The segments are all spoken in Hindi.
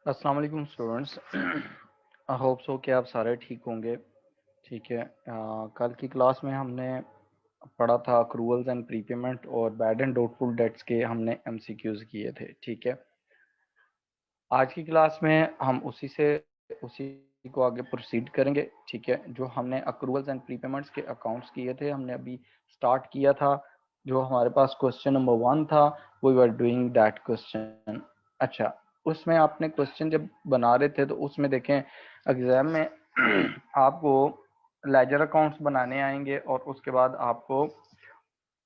अस्सलाम वालेकुम स्टूडेंट्स। आई होप सो कि आप सारे ठीक होंगे। ठीक है। कल की क्लास में हमने पढ़ा था अक्रूवल्स एंड प्रीपेमेंट और बैड एंड डाउटफुल डेट्स के हमने एमसीक्यूज किए थे। ठीक है। आज की क्लास में हम उसी को आगे प्रोसीड करेंगे। ठीक है। जो हमने अक्रूवल्स एंड प्रीपेमेंट्स के अकाउंट्स किए थे हमने अभी स्टार्ट किया था। जो हमारे पास क्वेश्चन नंबर 1 था, we were doing that question. अच्छा, उसमें आपने क्वेश्चन जब बना रहे थे तो उसमें देखें एग्जाम में आपको लेजर अकाउंट्स बनाने आएंगे और उसके बाद आपको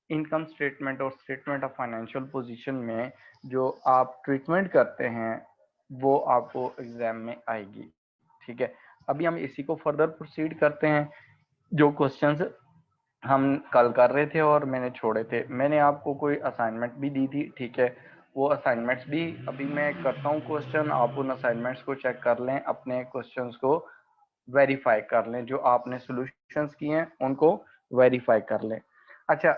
इनकम स्टेटमेंट और स्टेटमेंट ऑफ फाइनेंशियल पोजीशन में जो आप ट्रीटमेंट करते हैं वो आपको एग्जाम में आएगी। ठीक है। अभी हम इसी को फर्दर प्रोसीड करते हैं। जो क्वेश्चंस हम कल कर रहे थे और मैंने छोड़े थे, मैंने आपको कोई असाइनमेंट भी दी थी। ठीक है। वो असाइनमेंट्स भी अभी मैं करता हूँ क्वेश्चन, आप उन असाइनमेंट्स को चेक कर लें, अपने क्वेश्चंस को वेरीफाई कर लें, जो आपने सॉल्यूशंस किए हैं उनको वेरीफाई कर लें। अच्छा,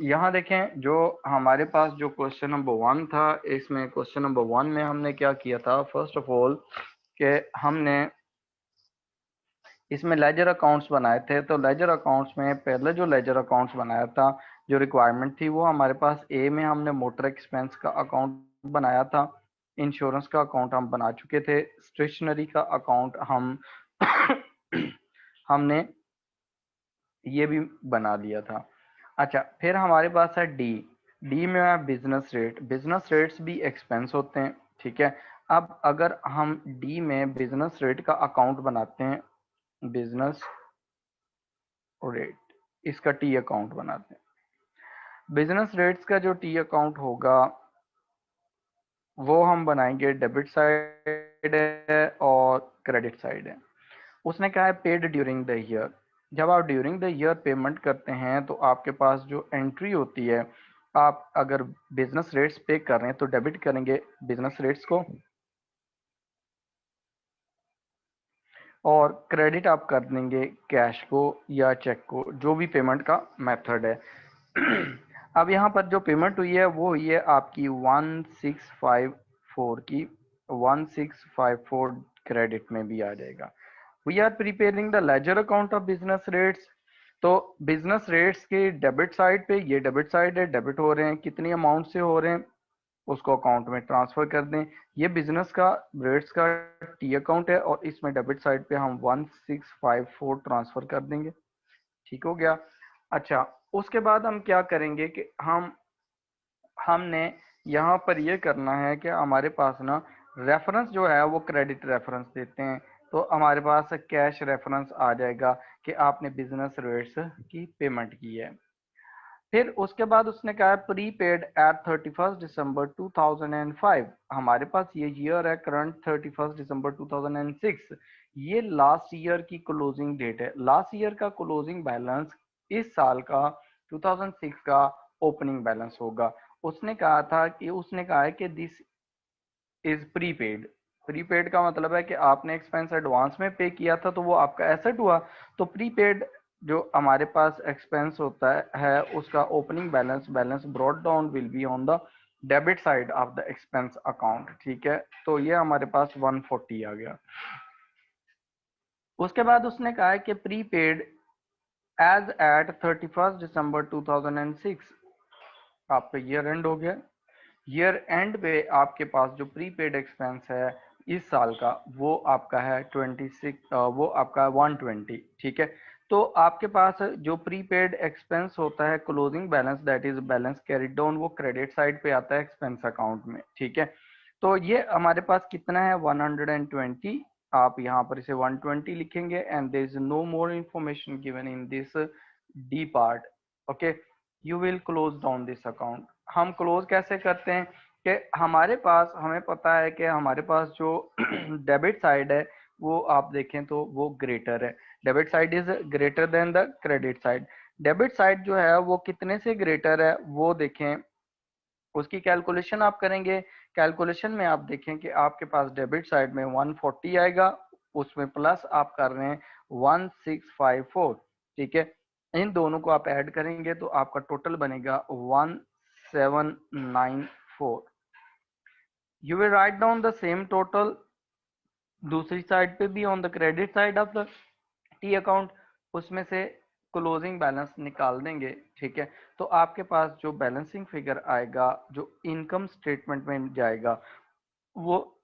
यहाँ देखें जो हमारे पास जो क्वेश्चन नंबर 1 था, इसमें क्वेश्चन नंबर 1 में हमने क्या किया था, फर्स्ट ऑफ ऑल कि हमने इसमें लेजर अकाउंट्स बनाए थे। तो लेजर अकाउंट्स में पहले जो लेजर अकाउंट्स बनाया था, जो रिक्वायरमेंट थी वो हमारे पास ए में हमने मोटर एक्सपेंस का अकाउंट बनाया था, इंश्योरेंस का अकाउंट हम बना चुके थे, स्टेशनरी का अकाउंट हम हमने ये भी बना लिया था। अच्छा, फिर हमारे पास है डी। डी में है बिजनेस रेट। बिजनेस रेट्स भी एक्सपेंस होते हैं। ठीक है। अब अगर हम डी में बिजनेस रेट का अकाउंट बनाते हैं, बिजनेस रेट, इसका टी अकाउंट बनाते हैं। बिजनेस रेट्स का जो टी अकाउंट होगा वो हम बनाएंगे, डेबिट साइड है और क्रेडिट साइड है। उसने कहा है पेड ड्यूरिंग द ईयर। जब आप ड्यूरिंग द ईयर पेमेंट करते हैं तो आपके पास जो एंट्री होती है, आप अगर बिजनेस रेट्स पे कर रहे हैं तो डेबिट करेंगे बिजनेस रेट्स को, और क्रेडिट आप कर देंगे कैश को या चेक को, जो भी पेमेंट का मेथड है। अब यहाँ पर जो पेमेंट हुई है वो हुई है आपकी 1654 की, 1654 क्रेडिट में भी आ जाएगा। We are preparing the ledger account of business rates. तो बिजनेस रेट्स के डेबिट साइड पे, ये डेबिट साइड है, डेबिट हो रहे हैं, कितनी अमाउंट से हो रहे हैं उसको अकाउंट में ट्रांसफर कर दें। ये बिजनेस का रेट्स का टी अकाउंट है और इसमें डेबिट साइड पे हम 1654 ट्रांसफर कर देंगे। ठीक हो गया। अच्छा, उसके बाद हम क्या करेंगे कि हमने यहाँ पर ये करना है कि हमारे पास ना रेफरेंस जो है वो क्रेडिट रेफरेंस देते हैं। तो हमारे पास कैश रेफरेंस आ जाएगा कि आपने बिजनेस रेट्स की पेमेंट की है। फिर उसके बाद उसने कहा प्रीपेड एट 31 दिसंबर 2005। हमारे पास ये ईयर है करंट 31 दिसंबर 2006। ये लास्ट ईयर की क्लोजिंग डेट है। लास्ट ईयर का क्लोजिंग बैलेंस इस साल का 2006 का ओपनिंग बैलेंस होगा। उसने कहा है कि दिस इज प्रीपेड। प्रीपेड का मतलब है कि आपने एक्सपेंस एडवांस में पे किया था तो वो आपका एसेट हुआ। तो प्रीपेड जो हमारे पास एक्सपेंस होता है उसका opening balance balance brought down will be on the debit side of the expense account. ठीक है। तो ये हमारे पास 140 आ गया। उसके बाद उसने कहा है कि प्रीपेड एज एट 31 दिसंबर 2006, आपका ईयर एंड हो गया। ईयर एंड पे आपके पास जो प्रीपेड एक्सपेंस है इस साल का वो आपका है 26, वो आपका 120। ठीक है। तो आपके पास जो प्रीपेड एक्सपेंस होता है closing balance, that is balance carried down, वो क्रेडिट साइड पे आता है एक्सपेंस अकाउंट में। ठीक है। तो ये हमारे पास कितना है 120। आप यहाँ पर इसे 120 लिखेंगे and there is no more information given in this D part. Okay, you will close down this account. हम क्लोज कैसे करते हैं कि हमारे पास, हमें पता है कि हमारे पास जो डेबिट साइड है वो आप देखें तो वो ग्रेटर है। Debit side is greater than the credit side. Debit side जो है वो कितने से ग्रेटर है वो देखें, उसकी कैलकुलेशन आप करेंगे। कैलकुलेशन में आप देखें कि आपके पास डेबिट साइड में 140 आएगा, उसमें प्लस आप कर रहे हैं 1654। ठीक है। इन दोनों को आप ऐड करेंगे तो आपका टोटल बनेगा 1794। You will write down the same total दूसरी साइड पे भी on the credit side of the T account, उसमें से क्लोजिंग बैलेंस निकाल देंगे। ठीक है, तो आपके पास जो बैलेंसिंग फिगर आएगा जो इनकम स्टेटमेंट में जाएगा वो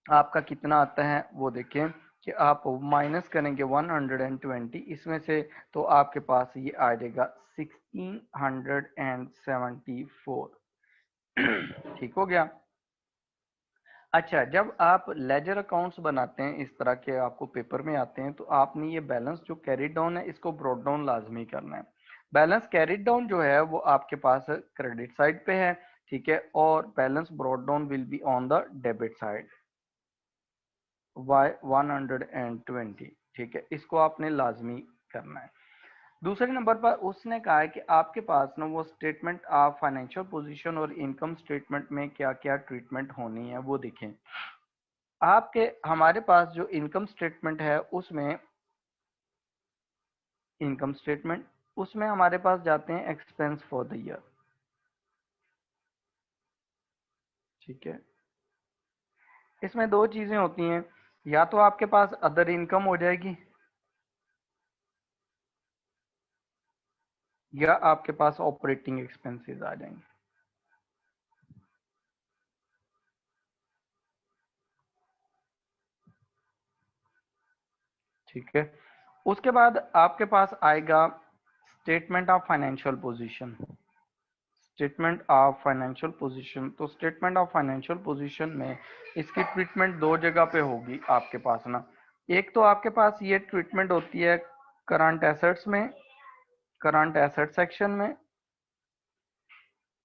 आपका कितना आता है वो देखें कि आप माइनस करेंगे 120 इसमें से, तो आपके पास ये आ जाएगा 1674। ठीक हो गया। अच्छा, जब आप लेजर अकाउंट्स बनाते हैं इस तरह के आपको पेपर में आते हैं तो आपने ये बैलेंस जो कैरी डाउन है इसको ब्रॉट डाउन लाजमी करना है। बैलेंस कैरी डाउन जो है वो आपके पास क्रेडिट साइड पे है। ठीक है, और balance brought down will be on the debit side why 120। ठीक है, इसको आपने लाजमी करना है। दूसरे नंबर पर उसने कहा है कि आपके पास ना वो स्टेटमेंट आप फाइनेंशियल पोजीशन और इनकम स्टेटमेंट में क्या क्या ट्रीटमेंट होनी है वो देखें। आपके हमारे पास जो इनकम स्टेटमेंट है उसमें इनकम स्टेटमेंट उसमें हमारे पास जाते हैं एक्सपेंस फॉर द ईयर। ठीक है, इसमें दो चीजें होती हैं, या तो आपके पास अदर इनकम हो जाएगी या आपके पास ऑपरेटिंग एक्सपेंसेस आ जाएंगे। ठीक है, उसके बाद आपके पास आएगा statement of financial position. Statement of financial position, तो स्टेटमेंट ऑफ फाइनेंशियल पोजीशन में इसकी ट्रीटमेंट दो जगह पे होगी आपके पास ना। एक तो आपके पास ये ट्रीटमेंट होती है करंट एसेट्स में, करंट एसेट सेक्शन में।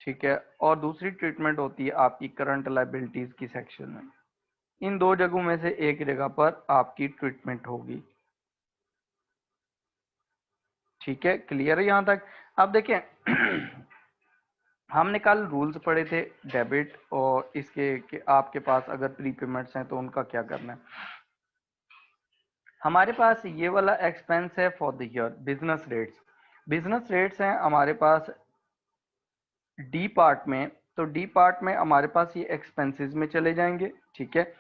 ठीक है, और दूसरी ट्रीटमेंट होती है आपकी करंट लाइबिलिटीज की सेक्शन में। इन दो जगहों में से एक जगह पर आपकी ट्रीटमेंट होगी। ठीक है, क्लियर है यहां तक। अब देखें हमने कल रूल्स पढ़े थे डेबिट और इसके कि आपके पास अगर प्रीपेमेंट्स हैं तो उनका क्या करना है। हमारे पास ये वाला एक्सपेंस है for the year business rates. Business rates हैं हमारे पास डी पार्ट में, तो डी पार्ट में हमारे पास ये एक्सपेंसेस में चले जाएंगे। ठीक है,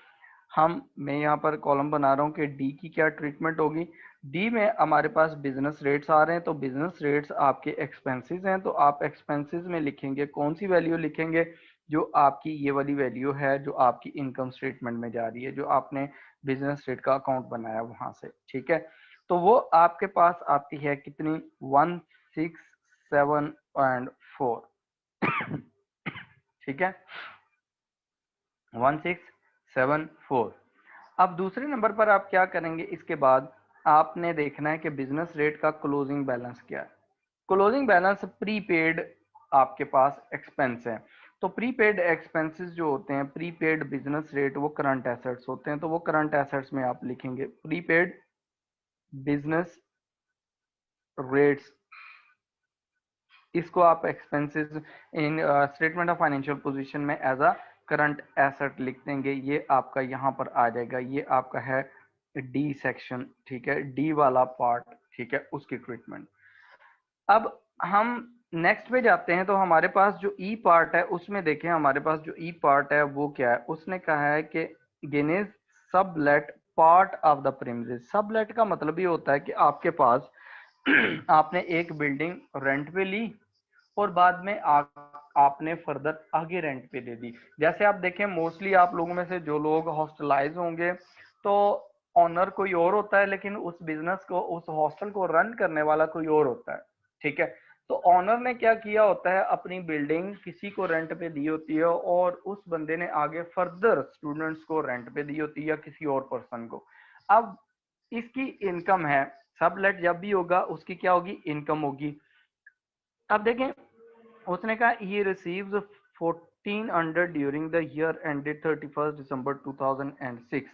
मैं यहाँ पर कॉलम बना रहा हूँ कि डी की क्या ट्रीटमेंट होगी। डी में हमारे पास बिजनेस रेट्स आ रहे हैं, तो बिजनेस रेट्स आपके एक्सपेंसेस हैं, तो आप एक्सपेंसेस में लिखेंगे कौन सी वैल्यू लिखेंगे, जो आपकी ये वाली वैल्यू है जो आपकी इनकम स्टेटमेंट में जा रही है, जो आपने बिजनेस रेट का अकाउंट बनाया वहां से। ठीक है, तो वो आपके पास आती है कितनी, 167 एंड 4। ठीक है, 1674। अब दूसरे नंबर पर आप क्या करेंगे, इसके बाद आपने देखना है कि बिजनेस रेट का क्लोजिंग बैलेंस क्या है। क्लोजिंग बैलेंस प्रीपेड आपके पास एक्सपेंस है, तो प्रीपेड एक्सपेंसेस जो होते हैं, प्रीपेड बिजनेस रेट वो करंट एसेट्स होते हैं, तो वो करंट एसेट्स में आप लिखेंगे प्रीपेड बिजनेस रेट्स। इसको आप expenses in statement of financial position में एज अ करंट एसेट लिख देंगे। ये आपका यहाँ पर आ जाएगा, ये आपका है डी सेक्शन। ठीक है, डी वाला पार्ट। ठीक है, उसकी ट्रीटमेंट। अब हम नेक्स्ट पे जाते हैं, तो हमारे पास जो ई पार्ट है उसमें देखें, हमारे पास जो ई पार्ट है वो क्या है। उसने कहा है कि Guinness sublet part of the premises. Sublet का मतलब ये होता है कि आपके पास आपने एक बिल्डिंग रेंट पे ली और बाद में आपने फर्दर आगे रेंट पे दे दी। जैसे आप देखें मोस्टली आप लोगों में से जो लोग हॉस्टलाइज होंगे तो ऑनर कोई और होता है, लेकिन उस बिजनेस को, उस हॉस्टल को रन करने वाला कोई और होता है। ठीक है, तो ऑनर ने क्या किया होता है, अपनी बिल्डिंग किसी को रेंट पे दी होती है और उस बंदे ने आगे फर्दर स्टूडेंट्स को रेंट पे दी होती है या किसी और पर्सन को। अब इसकी इनकम है, सबलेट जब भी होगा उसकी क्या होगी, इनकम होगी। अब देखें उसने कहा he receives 1400 during the year ended 31 दिसंबर 2006।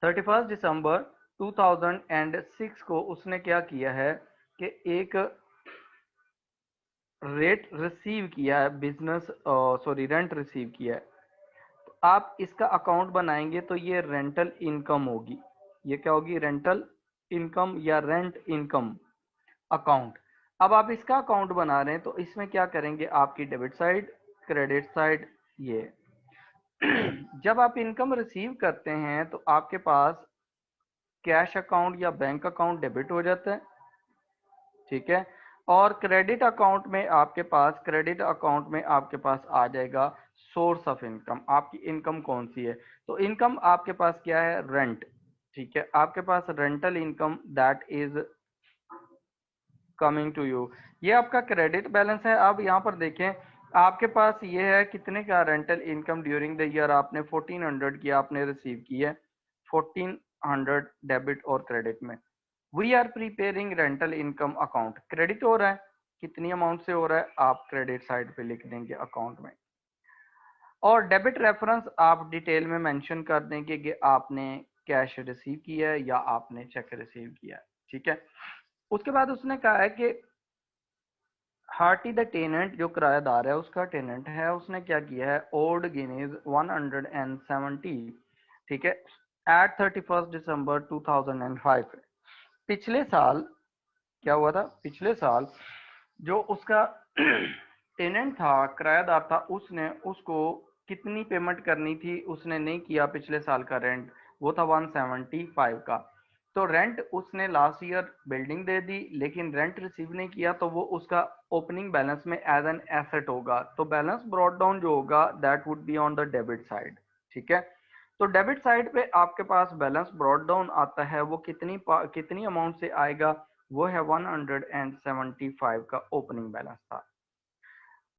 31 दिसंबर 2006 को उसने क्या किया है कि एक रेट रिसीव किया है, बिजनेस सॉरी रेंट रिसीव किया है। तो आप इसका अकाउंट बनाएंगे तो ये रेंटल इनकम होगी। ये क्या होगी, रेंटल इनकम या रेंट इनकम अकाउंट। अब आप इसका अकाउंट बना रहे हैं तो इसमें क्या करेंगे, आपकी डेबिट साइड, क्रेडिट साइड, ये जब आप इनकम रिसीव करते हैं तो आपके पास कैश अकाउंट या बैंक अकाउंट डेबिट हो जाता है, ठीक है। और क्रेडिट अकाउंट में आपके पास आ जाएगा सोर्स ऑफ इनकम। आपकी इनकम कौन सी है? तो इनकम आपके पास क्या है? रेंट, ठीक है। आपके पास rental income that is coming to you, ये आपका क्रेडिट बैलेंस है। अब यहाँ पर देखें, आपके पास ये है कितने का rental income during the year आपने 1400 की आपने रिसीव की है, 1400 डेबिट और क्रेडिट में। We are preparing rental income account, credit हो रहा है, कितनी अमाउंट से हो रहा है आप क्रेडिट साइड पे लिख देंगे अकाउंट में। और डेबिट रेफरेंस आप डिटेल में मेंशन कर देंगे कि आपने कैश रिसीव किया है या आपने चेक रिसीव किया है, ठीक है। उसके बाद उसने कहा है कि हार्टी द टेनेंट, जो किराएदार है उसका टेनेंट है, उसने क्या किया है? ओल्ड गिनीज 170, ठीक है, एट 31 दिसंबर 2005। पिछले साल क्या हुआ था? पिछले साल जो उसका टेनेंट था, किराएदार था, उसने उसको कितनी पेमेंट करनी थी? उसने नहीं किया पिछले साल का रेंट, वो था 175 का। तो रेंट उसने लास्ट ईयर बिल्डिंग दे दी लेकिन रेंट रिसीव नहीं किया, तो वो उसका ओपनिंग बैलेंस में एज एन एसेट होगा। तो बैलेंस ब्रॉट डाउन जो होगा that would be on the debit side, ठीक है। तो डेबिट साइड पे आपके पास बैलेंस ब्रॉट डाउन आता है, वो कितनी अमाउंट से आएगा? वो है 175 का ओपनिंग बैलेंस था।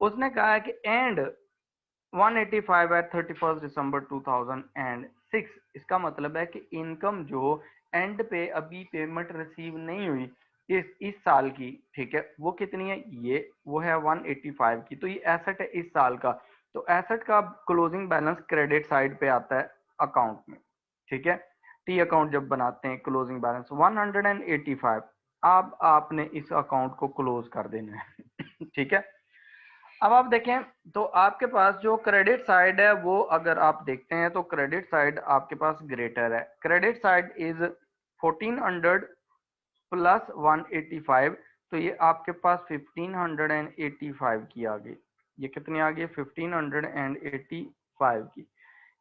उसने कहा है कि एंड 185 एट 31 दिसंबर 2006। इसका मतलब है कि इनकम जो एंड पे अभी पेमेंट रिसीव नहीं हुई इस साल की, ठीक है, वो कितनी है? ये वो है 185 की। तो ये एसेट है इस साल का। तो एसेट का क्लोजिंग बैलेंस क्रेडिट साइड पे आता है अकाउंट में, ठीक है। टी अकाउंट जब बनाते हैं क्लोजिंग बैलेंस 185, अब आपने इस अकाउंट को क्लोज कर देना है ठीक है। अब आप देखें तो आपके पास जो क्रेडिट साइड है वो अगर आप देखते हैं तो क्रेडिट साइड आपके पास ग्रेटर है। क्रेडिट साइड इज 1400 प्लस 185, तो ये आपके पास 1585 की आ गई। ये कितनी आ गई? 1585 की।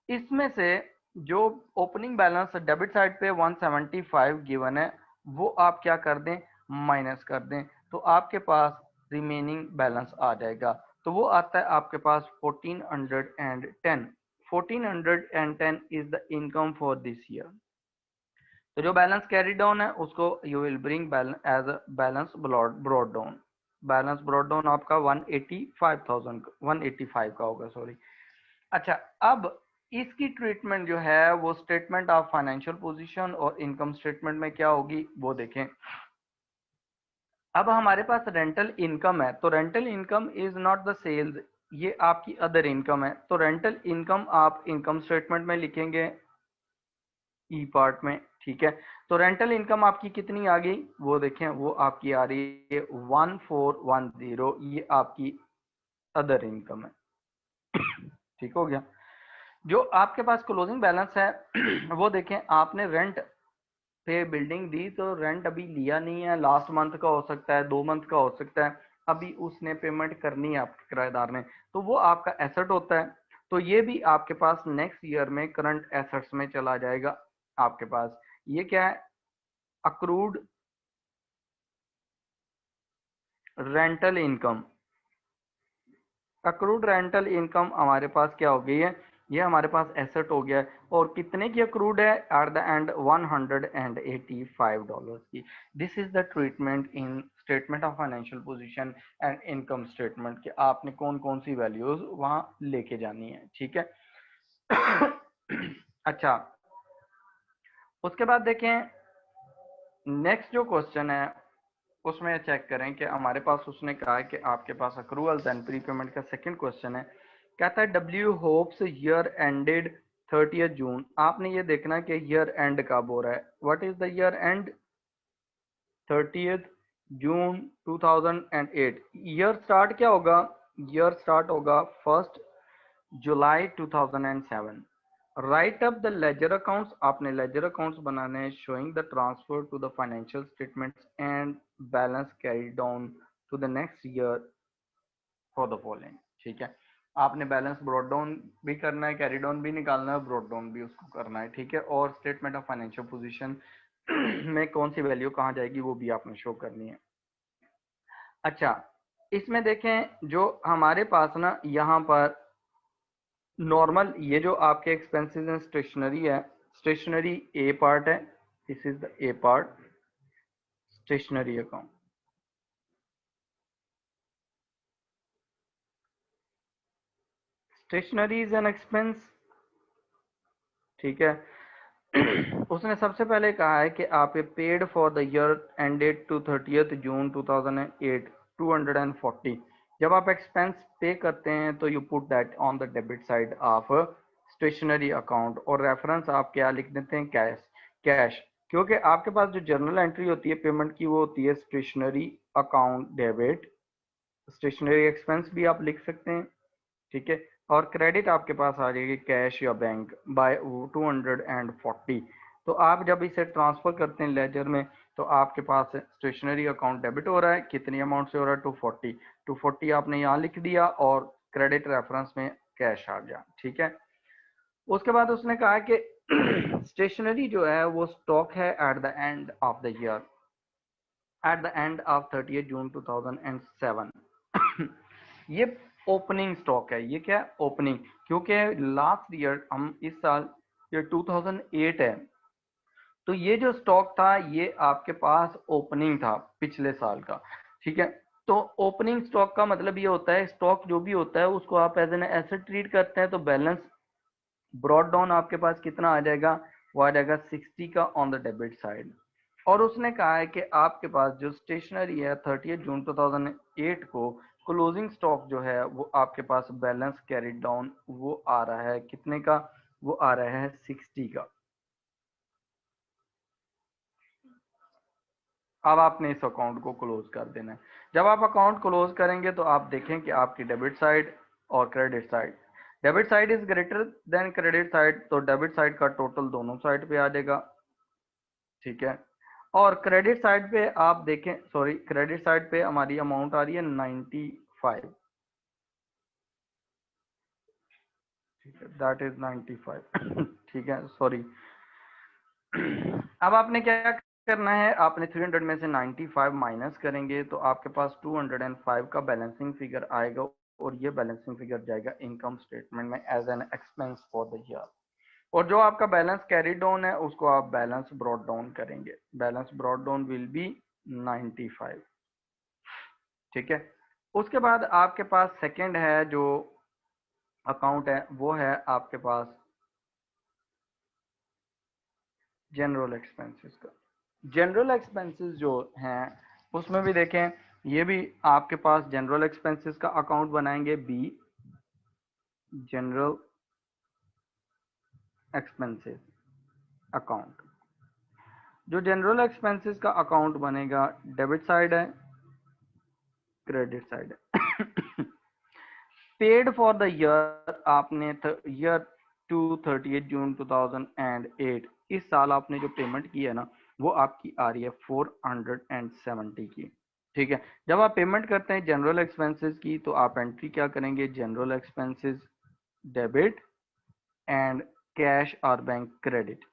इसमें से जो ओपनिंग बैलेंस डेबिट साइड पे 175 गिवन है, वो आप क्या कर दें? माइनस कर दें, तो आपके पास रिमेनिंग बैलेंस आ जाएगा। तो वो आता है आपके पास 1410। 1410 is the income for this year. तो जो बैलेंस कैरी डाउन है उसको you will bring as a balance brought down. Balance brought down आपका 185 का होगा, सॉरी। अच्छा, अब इसकी ट्रीटमेंट जो है वो स्टेटमेंट ऑफ फाइनेंशियल पोजीशन और इनकम स्टेटमेंट में क्या होगी वो देखें। अब हमारे पास रेंटल इनकम है, तो rental income is not the sales, ये आपकी अदर इनकम है। तो रेंटल इनकम आप इनकम स्टेटमेंट में लिखेंगे ई पार्ट में, ठीक है। तो रेंटल इनकम आपकी कितनी आ गई वो देखें, वो आपकी आ रही है 1410, ये आपकी अदर इनकम है ठीक हो गया। जो आपके पास क्लोजिंग बैलेंस है वो देखें, आपने रेंट पे बिल्डिंग दी तो रेंट अभी लिया नहीं है, लास्ट मंथ का हो सकता है, 2 मंथ का हो सकता है, अभी उसने पेमेंट करनी है आपके किराएदार ने, तो वो आपका एसेट होता है। तो ये भी आपके पास नेक्स्ट ईयर में करंट एसेट्स में चला जाएगा आपके पास। ये क्या है? Accrued rental income. Accrued rental income हमारे पास क्या हो गई है? ये हमारे पास एसेट हो गया है। और कितने की अक्रूड है? एट द एंड $185 की। This is the treatment in statement of financial position and income statement कि आपने कौन कौन सी वैल्यूज वहां लेके जानी है, ठीक है अच्छा, उसके बाद देखें नेक्स्ट जो क्वेश्चन है उसमें चेक करें कि हमारे पास उसने कहा है कि आपके पास अक्रूवल्स एंड प्री पेमेंट का सेकंड क्वेश्चन है। कहता है डब्ल्यू होप्स ईयर एंडेड 30 जून। आपने ये देखना कि ईयर एंड कब हो रहा है। What is the year end? 30 June 2008। Year start क्या होगा? ईयर स्टार्ट होगा 1 जुलाई 2007। Write up the ledger accounts, आपने लेजर अकाउंट्स बनाने हैं showing the transfer to the financial statements and balance carry down to the next year for the following, ठीक है। आपने बैलेंस ब्रॉड डाउन भी करना है, कैरी डाउन भी निकालना है, ब्रॉड डाउन भी उसको करना है, ठीक है। और स्टेटमेंट ऑफ फाइनेंशियल पोजीशन में कौन सी वैल्यू कहाँ जाएगी वो भी आपने शो करनी है। अच्छा, इसमें देखें जो हमारे पास ना यहाँ पर नॉर्मल ये जो आपके एक्सपेंसेस हैं स्टेशनरी है, स्टेशनरी ए पार्ट है, this is the A part, stationery account. Stationery is an expense, ठीक है। उसने सबसे पहले कहा है कि आप ये paid for the year ended to 30th June 2008 240। जब आप एक्सपेंस पे करते हैं तो you put that on the debit side of stationery account, और रेफरेंस आप क्या लिख देते हैं, कैश। कैश, क्योंकि आपके पास जो जर्नल एंट्री होती है पेमेंट की वो होती है stationery account debit. Stationery expense भी आप लिख सकते हैं, ठीक है। और क्रेडिट आपके पास आ जाएगी कैश या बैंक बाय 240। तो आप जब इसे ट्रांसफर करते हैं लेजर में तो आपके पास स्टेशनरी अकाउंट डेबिट हो रहा है, कितनी अमाउंट से हो रहा है, 240। 240 आपने यहाँ लिख दिया और क्रेडिट रेफरेंस में कैश आ गया, ठीक है। उसके बाद उसने कहा कि स्टेशनरी जो है वो स्टॉक है at the end of the year, at the end of 30 जून 2007। ये ओपनिंग स्टॉक है, ये क्या है, ओपनिंग, क्योंकि लास्ट ईयर हम इस साल ये 2008 है, तो ये जो स्टॉक था ये आपके पास ओपनिंग था पिछले साल का, ठीक है। तो ओपनिंग स्टॉक का मतलब ये होता है स्टॉक जो भी होता है उसको आप एज एन एसेट ट्रीट करते हैं, तो बैलेंस ब्रॉड डाउन आपके पास कितना आ जाएगा, वो आ जाएगा 60 का ऑन द डेबिट साइड। और उसने कहा है कि आपके पास जो स्टेशनरी है 30 जून 2008 को क्लोजिंग स्टॉक जो है वो आपके पास बैलेंस कैरी डाउन वो आ रहा है कितने का, वो आ रहा है 60 का। अब आपने इस अकाउंट को क्लोज कर देना है। जब आप अकाउंट क्लोज करेंगे तो आप देखें कि आपकी डेबिट साइड और credit side, debit side is greater than credit side, तो डेबिट साइड का टोटल दोनों साइड पे आ जाएगा, ठीक है। और क्रेडिट साइड पे आप देखें, सॉरी क्रेडिट साइड पे हमारी अमाउंट आ रही है 95, ठीक है, दैट इज 95। ठीक है, सॉरी। अब आपने क्या करना है, आपने 300 में से 95 माइनस करेंगे तो आपके पास 205 का बैलेंसिंग फिगर आएगा, और ये बैलेंसिंग फिगर जाएगा इनकम स्टेटमेंट में as an expense for the year. और जो आपका बैलेंस कैरी डाउन है उसको आप बैलेंस ब्रॉड डाउन करेंगे, balance brought down will be 95, ठीक है। उसके बाद आपके पास सेकंड है जो अकाउंट है वो है आपके पास जनरल एक्सपेंसेस का। जनरल एक्सपेंसेस जो हैं उसमें भी देखें, ये भी आपके पास जनरल एक्सपेंसेस का अकाउंट बनाएंगे बी, जनरल एक्सपेंसेस अकाउंट। जो जनरल एक्सपेंसेस का अकाउंट बनेगा डेबिट साइड है, क्रेडिट साइड है। पेड फॉर द ईयर आपने ईयर टू 30 जून 2008, इस साल आपने जो पेमेंट की है ना वो आपकी आ रही है 470 की, ठीक है। जब आप पेमेंट करते हैं जनरल एक्सपेंसेस की तो आप एंट्री क्या करेंगे, general expenses debit and cash और बैंक क्रेडिट,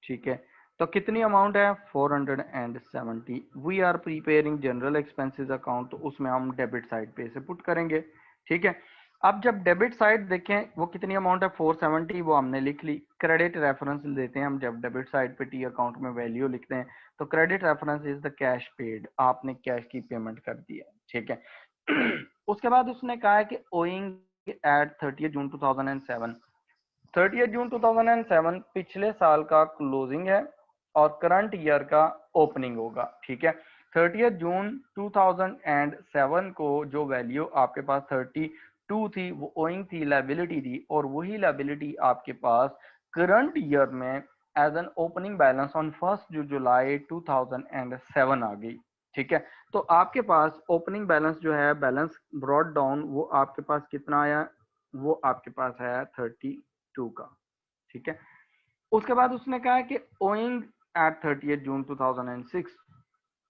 ठीक है। तो कितनी अमाउंट है 470, we are preparing general expenses account, तो उसमें हम डेबिट साइड पे इसे पुट करेंगे, ठीक है। अब जब डेबिट साइड देखें वो कितनी अमाउंट है 470, वो हमने लिख ली। क्रेडिट रेफरेंस देते हैं हम जब डेबिट साइड पे टी अकाउंट में वैल्यू लिखते हैं, तो credit reference is the cash paid, आपने कैश की पेमेंट कर दी है, ठीक है। उसके बाद उसने कहा है कि ओइंग एट 30 जून 2007, 30 जून 2007 पिछले साल का क्लोजिंग है और करंट ईयर का ओपनिंग होगा, ठीक है। 30 जून 2007 को जो वैल्यू आपके पास 32 थी वो ओइंग थी, लाइबिलिटी थी, और वही लाइबिलिटी आपके पास करंट ईयर में as an opening balance on 1 जुलाई 2007 आ गई, ठीक है। तो आपके पास ओपनिंग बैलेंस जो है, बैलेंस ब्रॉड डाउन, वो आपके पास कितना आया, वो आपके पास है 32 का, ठीक है। उसके बाद उसने कहा कि ओइंग एट 30 जून 2006,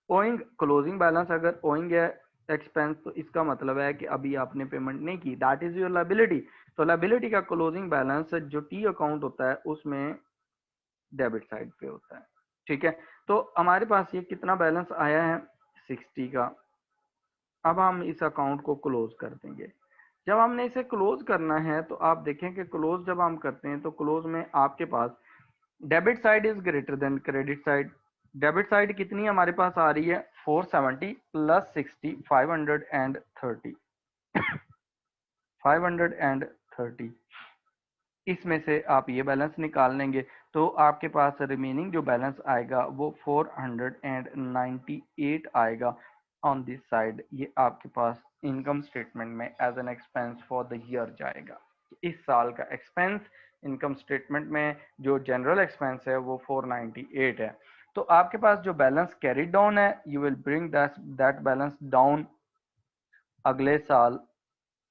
ओइंग क्लोजिंग बैलेंस अगर ओइंग है एक्सपेंस, तो इसका मतलब है कि अभी आपने पेमेंट नहीं की, दैट इज योर लायबिलिटी। तो लायबिलिटी का क्लोजिंग बैलेंस जो टी अकाउंट होता है उसमें डेबिट साइड पे होता है। ठीक है, तो हमारे पास ये कितना बैलेंस आया है 60 का। अब हम इस अकाउंट को क्लोज कर देंगे। जब हमने इसे क्लोज करना है तो आप देखें कि क्लोज जब हम करते हैं तो क्लोज में आपके पास debit side is greater than credit side. Debit side कितनी हमारे पास आ रही है 470 प्लस 60 530, 530। इसमें से आप ये बैलेंस निकाल लेंगे तो आपके पास रिमेनिंग जो बैलेंस आएगा वो 498 आएगा ऑन दिस साइड। ये आपके पास इनकम स्टेटमेंट में as an expense for the year जाएगा। इस साल का एक्सपेंस इनकम स्टेटमेंट में जो जनरल एक्सपेंस है वो 498 है। तो आपके पास जो बैलेंस कैरी डाउन है you will bring that balance down अगले साल।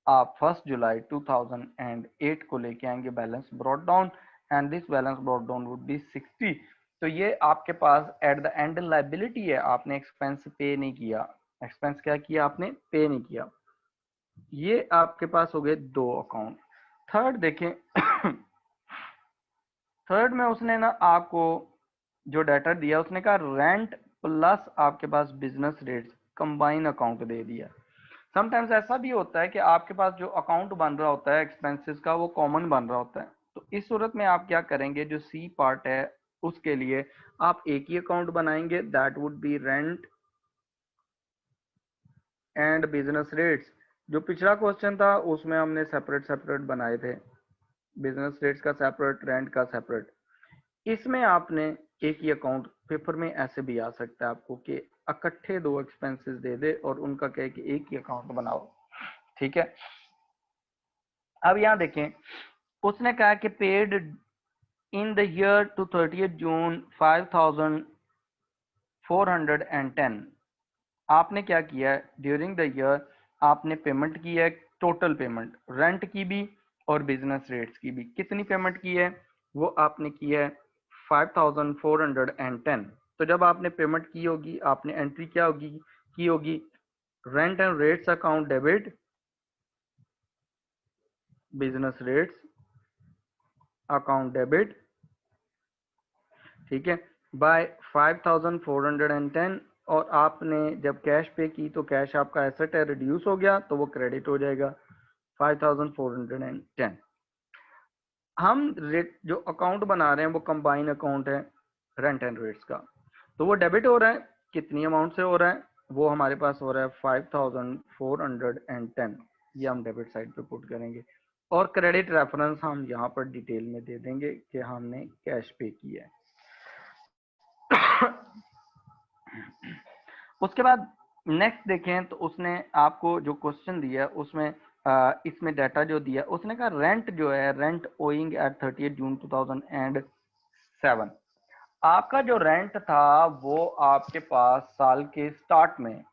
आप 1 जुलाई 2008 को लेके आएंगे balance brought down, and this balance brought down would be 60। तो ये आपके पास एट द एंड लाइबिलिटी है, आपने एक्सपेंस पे नहीं किया। एक्सपेंस क्या किया आपने, पे नहीं किया। ये आपके पास हो गए दो अकाउंट। थर्ड देखें थर्ड में उसने ना आपको जो डाटा दिया उसने कहा रेंट प्लस आपके पास बिजनेस रेट्स कंबाइन अकाउंट दे दिया। समटाइम्स ऐसा भी होता है कि आपके पास जो अकाउंट बन रहा होता है एक्सपेंसेस का वो कॉमन बन रहा होता है। तो इस सूरत में आप क्या करेंगे, जो सी पार्ट है उसके लिए आप एक ही अकाउंट बनाएंगे, that would be rent and business rates. जो पिछला क्वेश्चन था उसमें हमने सेपरेट सेपरेट बनाए थे, बिजनेस रेट्स का सेपरेट, रेंट का सेपरेट। इसमें आपने एक ही अकाउंट, पेपर में ऐसे भी आ सकता है आपको कि इकट्ठे दो एक्सपेंसेस दे दे और उनका कहे कि एक ही अकाउंट बनाओ। ठीक है, अब यहाँ देखें उसने कहा कि paid in the year to 30 June 5410। आपने क्या किया है ड्यूरिंग द ईयर, आपने पेमेंट की है टोटल पेमेंट, रेंट की भी और बिजनेस रेट्स की भी। कितनी पेमेंट की है, वो आपने की है 5410। तो जब आपने पेमेंट की होगी आपने एंट्री क्या होगी की होगी, rent and rates account debit, business rates account debit, ठीक है, बाय 5410। और आपने जब कैश पे की तो कैश आपका एसेट है, रिड्यूस हो गया तो वो क्रेडिट हो जाएगा 5410। हम रेट जो अकाउंट बना रहे हैं वो कंबाइन अकाउंट है रेंट एंड रेट्स का, तो वो डेबिट हो रहा है। कितनी अमाउंट से हो रहा है, वो हमारे पास हो रहा है 5410। ये हम डेबिट साइड पे पुट करेंगे और क्रेडिट रेफरेंस हम यहाँ पर डिटेल में दे देंगे कि हमने कैश पे किया है। उसके बाद नेक्स्ट देखें तो उसने आपको जो क्वेश्चन दिया उसमें इसमें डाटा जो दिया उसने कहा रेंट जो है, रेंट ओइंग एट 30 जून 2007। आपका जो रेंट था वो आपके पास साल के स्टार्ट में,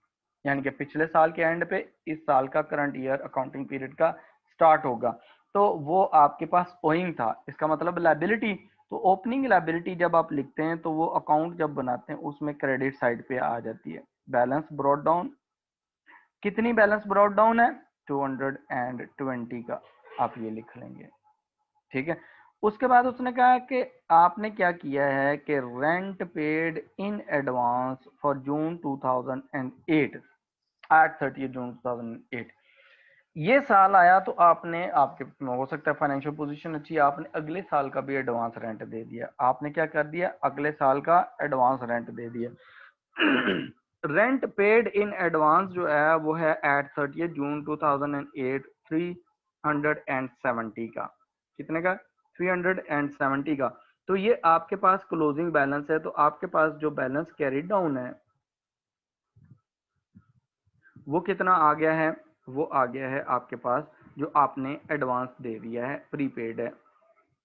यानी कि पिछले साल के एंड पे इस साल का करंट ईयर अकाउंटिंग पीरियड का स्टार्ट होगा, तो वो आपके पास ओइंग था। इसका मतलब लायबिलिटी। तो ओपनिंग लायबिलिटी जब आप लिखते हैं तो वो अकाउंट जब बनाते हैं उसमें क्रेडिट साइड पे आ जाती है। बैलेंस ब्रॉट डाउन, कितनी बैलेंस ब्रॉट डाउन है 220 का, आप ये लिख लेंगे। ठीक है, उसके बाद उसने कहा कि आपने क्या किया है कि rent paid in advance for June 2008 at 30 June 2008। ये साल आया तो आपने, आपके हो सकता है फाइनेंशियल पोजीशन अच्छी, आपने अगले साल का भी एडवांस रेंट दे दिया। आपने क्या कर दिया, अगले साल का एडवांस रेंट दे दिया। रेंट पेड इन एडवांस जो है वो है एट 30 जून 2008 370 का। कितने का, 370 का। तो ये आपके पास क्लोजिंग बैलेंस है। तो आपके पास जो बैलेंस कैरी डाउन है वो कितना आ गया है, वो आ गया है आपके पास जो आपने एडवांस दे दिया है, प्रीपेड है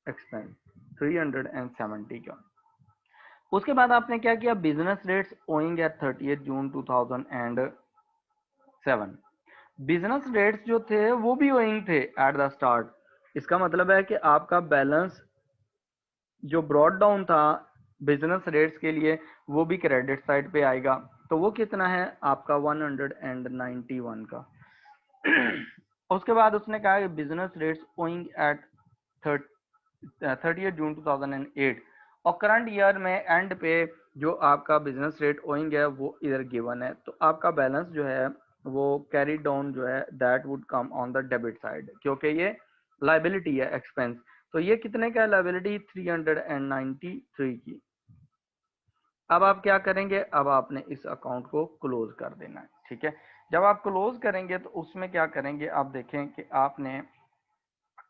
एक्सपेंस 370 का। उसके बाद आपने क्या किया, बिजनेस रेट्स ओइंग एट 30 जून 2007। बिजनेस रेट्स जो थे वो भी ओइंग थे एट द स्टार्ट। इसका मतलब है कि आपका बैलेंस जो ब्रॉड डाउन था बिजनेस रेट्स के लिए वो भी क्रेडिट साइड पे आएगा। तो वो कितना है आपका 191 का। उसके बाद उसने कहा कि business rates owing eight 30 June 2008, और करंट ईयर में एंड पे जो आपका बिजनेस रेट ओइंग है वो इधर गिवन है, तो आपका बैलेंस जो है वो कैरी डाउन जो है that would come on the debit side, क्योंकि ये लाइबिलिटी है एक्सपेंस। तो ये कितने का है लाइबिलिटी 393 की। अब आप क्या करेंगे, अब आपने इस अकाउंट को क्लोज कर देना है, ठीक है। जब आप क्लोज करेंगे तो उसमें क्या करेंगे, आप देखें कि आपने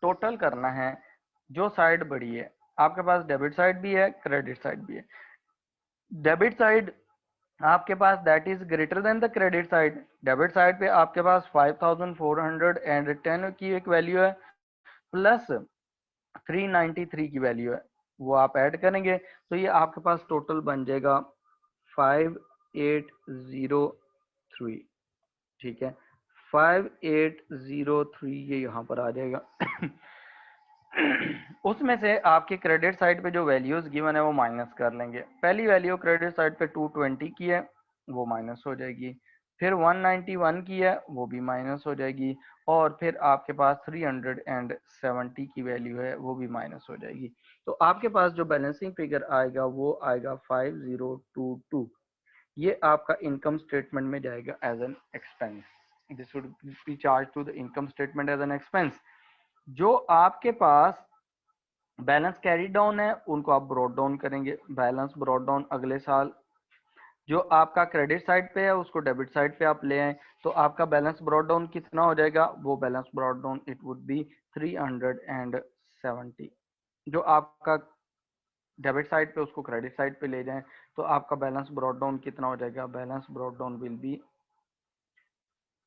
टोटल करना है जो साइड बड़ी है। आपके पास डेबिट साइड भी है, क्रेडिट साइड भी है। डेबिट साइड आपके पास that is greater than the credit side. Debit side पे आपके पास 5410 की एक वैल्यू है, प्लस 393 की वैल्यू है, वो आप ऐड करेंगे तो ये आपके पास टोटल बन जाएगा 5803, ठीक है। 5803 ये यहाँ पर आ जाएगा। उसमें से आपके क्रेडिट साइड पे जो वैल्यूज गिवन है वो माइनस कर लेंगे। पहली वैल्यू क्रेडिट साइड पे 220 की है, वो माइनस हो जाएगी। फिर 191 की है, वो भी माइनस हो जाएगी। और फिर आपके पास 370 की वैल्यू है, वो भी माइनस हो जाएगी। तो आपके पास जो बैलेंसिंग फिगर आएगा वो आएगा 5022। ये आपका इनकम स्टेटमेंट में जाएगा as an expense. This would be charge to the income statement as an expense. जो आपके पास बैलेंस कैरी डाउन है उनको आप ब्रॉड डाउन करेंगे, बैलेंस ब्रॉड डाउन अगले साल। जो आपका क्रेडिट साइड पे है उसको डेबिट साइड पे आप ले आए, तो आपका बैलेंस ब्रॉड डाउन कितना हो जाएगा, वो balance brought down it would be 370। जो आपका डेबिट साइड पे उसको क्रेडिट साइड पे ले जाएं तो आपका बैलेंस ब्रॉड डाउन कितना हो जाएगा, balance brought down will B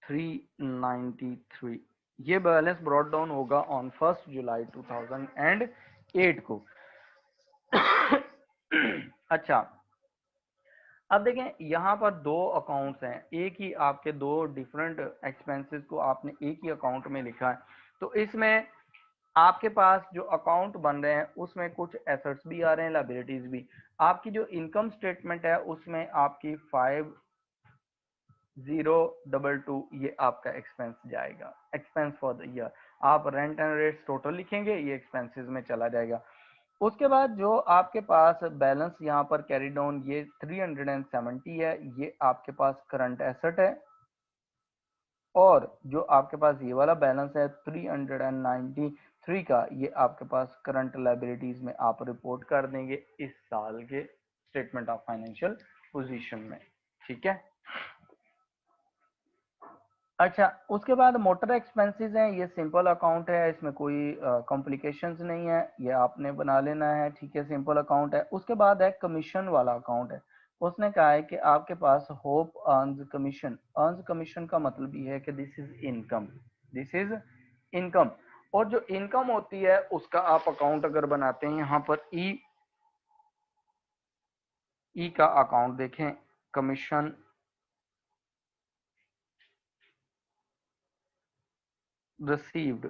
393। ये बैलेंस ब्रॉड डाउन होगा ऑन 1 जुलाई 2008 को। अच्छा, अब देखें यहाँ पर दो अकाउंट्स हैं, एक ही आपके दो डिफरेंट एक्सपेंसेस को आपने एक ही अकाउंट में लिखा है। तो इसमें आपके पास जो अकाउंट बन रहे हैं उसमें कुछ एसेट्स भी आ रहे हैं, लायबिलिटीज भी। आपकी जो इनकम स्टेटमेंट है उसमें आपकी 5022 ये आपका एक्सपेंस जाएगा, एक्सपेंस फॉर द ईयर। आप रेंट एंड रेट्स टोटल लिखेंगे, ये एक्सपेंसेस में चला जाएगा। उसके बाद जो आपके पास बैलेंस यहाँ पर कैरी डाउन ये 370 है, ये आपके पास करंट एसेट है। और जो आपके पास ये वाला बैलेंस है 393 का, ये आपके पास करंट लायबिलिटीज में आप रिपोर्ट कर देंगे इस साल के स्टेटमेंट ऑफ फाइनेंशियल पोजीशन में, ठीक है। अच्छा, उसके बाद मोटर एक्सपेंसेस हैं, ये सिंपल अकाउंट है, इसमें कोई कॉम्प्लिकेशंस नहीं है, ये आपने बना लेना है, ठीक है, सिंपल अकाउंट है। उसके बाद है कमीशन वाला अकाउंट है। उसने कहा है कि आपके पास Hope earns commission. Earns commission का मतलब ये है कि this is income, this is income. और जो इनकम होती है उसका आप अकाउंट अगर बनाते हैं, यहाँ पर ई का अकाउंट देखें, कमीशन रिसीव्ड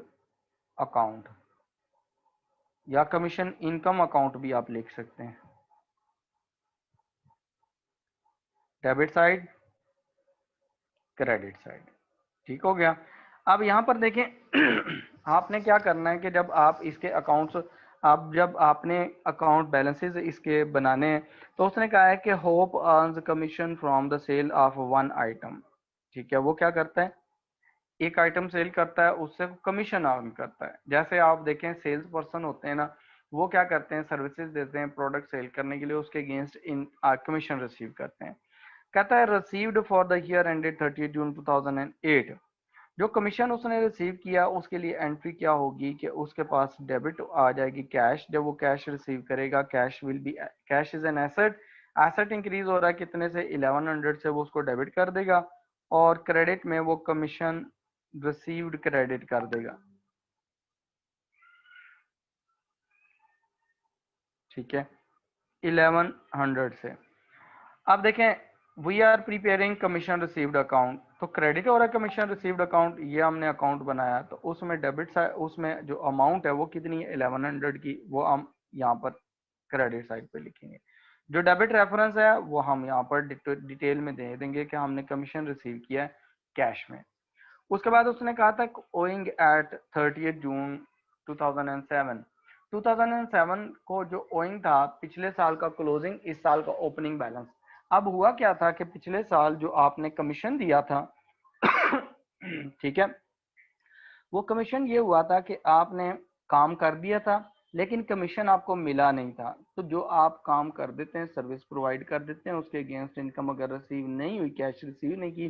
अकाउंट या कमीशन इनकम अकाउंट भी आप लिख सकते हैं। डेबिट साइड, क्रेडिट साइड, ठीक हो गया। अब यहाँ पर देखें, आपने क्या करना है कि जब आप इसके अकाउंट्स, आप जब आपने अकाउंट बैलेंसेस इसके बनाने हैं, तो उसने कहा है कि Hope earns commission from the sale of one item, ठीक है। वो क्या करता है, एक आइटम सेल करता है, उससे कमीशन अर्न करता है। जैसे आप देखें सेल्स पर्सन होते हैं ना, वो क्या करते हैं, सर्विसेज देते हैं प्रोडक्ट सेल करने के लिए, उसके अगेंस्ट इन कमीशन रिसीव करते हैं। कहता है received for the year ended 30 June 2008। जो कमीशन उसने रिसीव किया उसके लिए एंट्री क्या होगी कि उसके पास डेबिट आ जाएगी कैश। जब वो कैश रिसीव करेगा, cash will be, cash is an asset, asset increase हो रहा है कितने से, 1100 से, वो उसको डेबिट कर देगा। और क्रेडिट में वो कमीशन रिसीव्ड क्रेडिट कर देगा, ठीक है, 1100 से। अब देखें, we are preparing commission received account, तो क्रेडिट हो रहा है कमीशन रिसीव्ड अकाउंट, ये हमने अकाउंट बनाया, तो उसमें डेबिट साइड, उसमें जो अमाउंट है वो कितनी है 1100 की, वो हम यहाँ पर क्रेडिट साइड पे लिखेंगे। जो डेबिट रेफरेंस है वो हम यहाँ पर डिटेल में दे देंगे कि हमने कमीशन रिसीव किया है कैश में। उसके बाद उसने कहा था ओइंग एट 30 जून 2007, 2007 को जो ओइंग था पिछले साल का क्लोजिंग, इस साल का ओपनिंग बैलेंस। अब हुआ क्या था कि पिछले साल जो आपने कमीशन दिया था ठीक है, वो कमीशन ये हुआ था कि आपने काम कर दिया था लेकिन कमीशन आपको मिला नहीं था। तो जो आप काम कर देते हैं, सर्विस प्रोवाइड कर देते हैं, उसके अगेंस्ट इनकम अगर रिसीव नहीं हुई, कैश रिसीव नहीं की,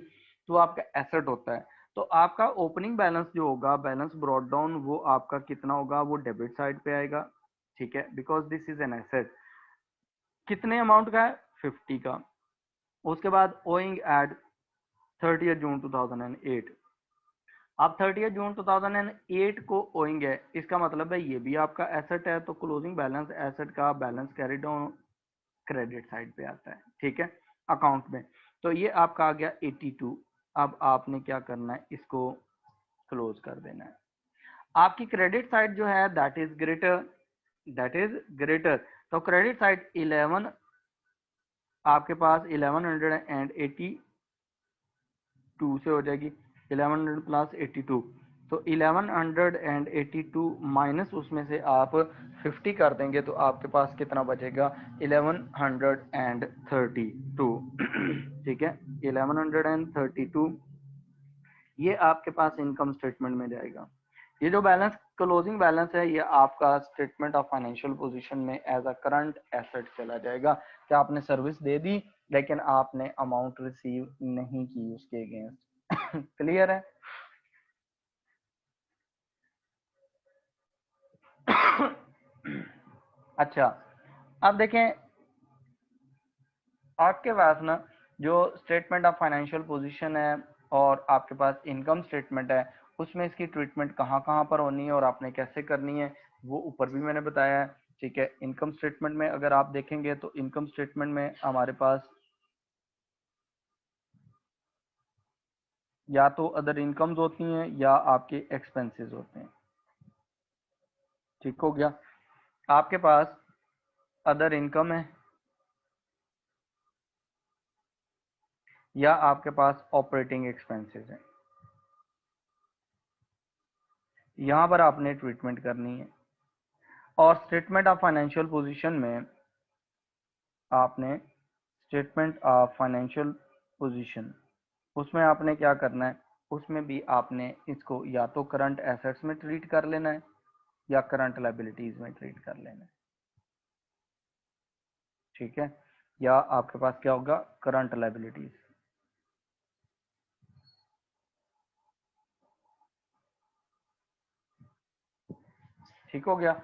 तो आपका एसेट होता है। तो आपका ओपनिंग बैलेंस जो होगा, बैलेंस ब्रॉट डाउन, वो आपका कितना होगा, वो डेबिट साइड पे आएगा। ठीक है, because this is an asset. कितने अमाउंट का है? 50 का। उसके बाद ओइंग एट 30 जून 2008, अब 30 जून 2008 को ओइंग है, इसका मतलब है ये भी आपका एसेट है। तो क्लोजिंग बैलेंस एसेट का balance carry down credit side पे आता है। ठीक है, अकाउंट में। तो ये आपका आ गया 82। अब आपने क्या करना है, इसको क्लोज कर देना है। आपकी क्रेडिट साइड जो है that is greater, that is greater. तो क्रेडिट साइड 11, आपके पास 1182 से हो जाएगी, 1100 प्लस 82। तो 1182 माइनस उसमें से आप 50 कर देंगे तो आपके पास कितना बचेगा? 1132। ठीक है, 1132 ये आपके पास इनकम स्टेटमेंट में जाएगा। ये जो बैलेंस, क्लोजिंग बैलेंस है, ये आपका स्टेटमेंट ऑफ फाइनेंशियल पोजीशन में एज अ करंट एसेट चला जाएगा कि आपने सर्विस दे दी लेकिन आपने अमाउंट रिसीव नहीं की उसके अगेंस्ट। क्लियर है? अच्छा, अब देखें आपके पास ना जो स्टेटमेंट ऑफ फाइनेंशियल पोजीशन है और आपके पास इनकम स्टेटमेंट है, उसमें इसकी ट्रीटमेंट कहाँ कहाँ पर होनी है और आपने कैसे करनी है, वो ऊपर भी मैंने बताया है। ठीक है, इनकम स्टेटमेंट में अगर आप देखेंगे तो इनकम स्टेटमेंट में हमारे पास या तो अदर इनकम्स होती हैं या आपके एक्सपेंसेस होते हैं। ठीक हो गया, आपके पास अदर इनकम है या आपके पास ऑपरेटिंग एक्सपेंसेस है, यहाँ पर आपने ट्रीटमेंट करनी है। और स्टेटमेंट ऑफ फाइनेंशियल पोजीशन में आपने स्टेटमेंट ऑफ फाइनेंशियल पोजीशन, उसमें आपने क्या करना है, उसमें भी आपने इसको या तो करंट एसेट्स में ट्रीट कर लेना है या करंट लायबिलिटीज में ट्रीट कर लेना है। ठीक है, या आपके पास क्या होगा, करंट लायबिलिटीज। ठीक हो गया।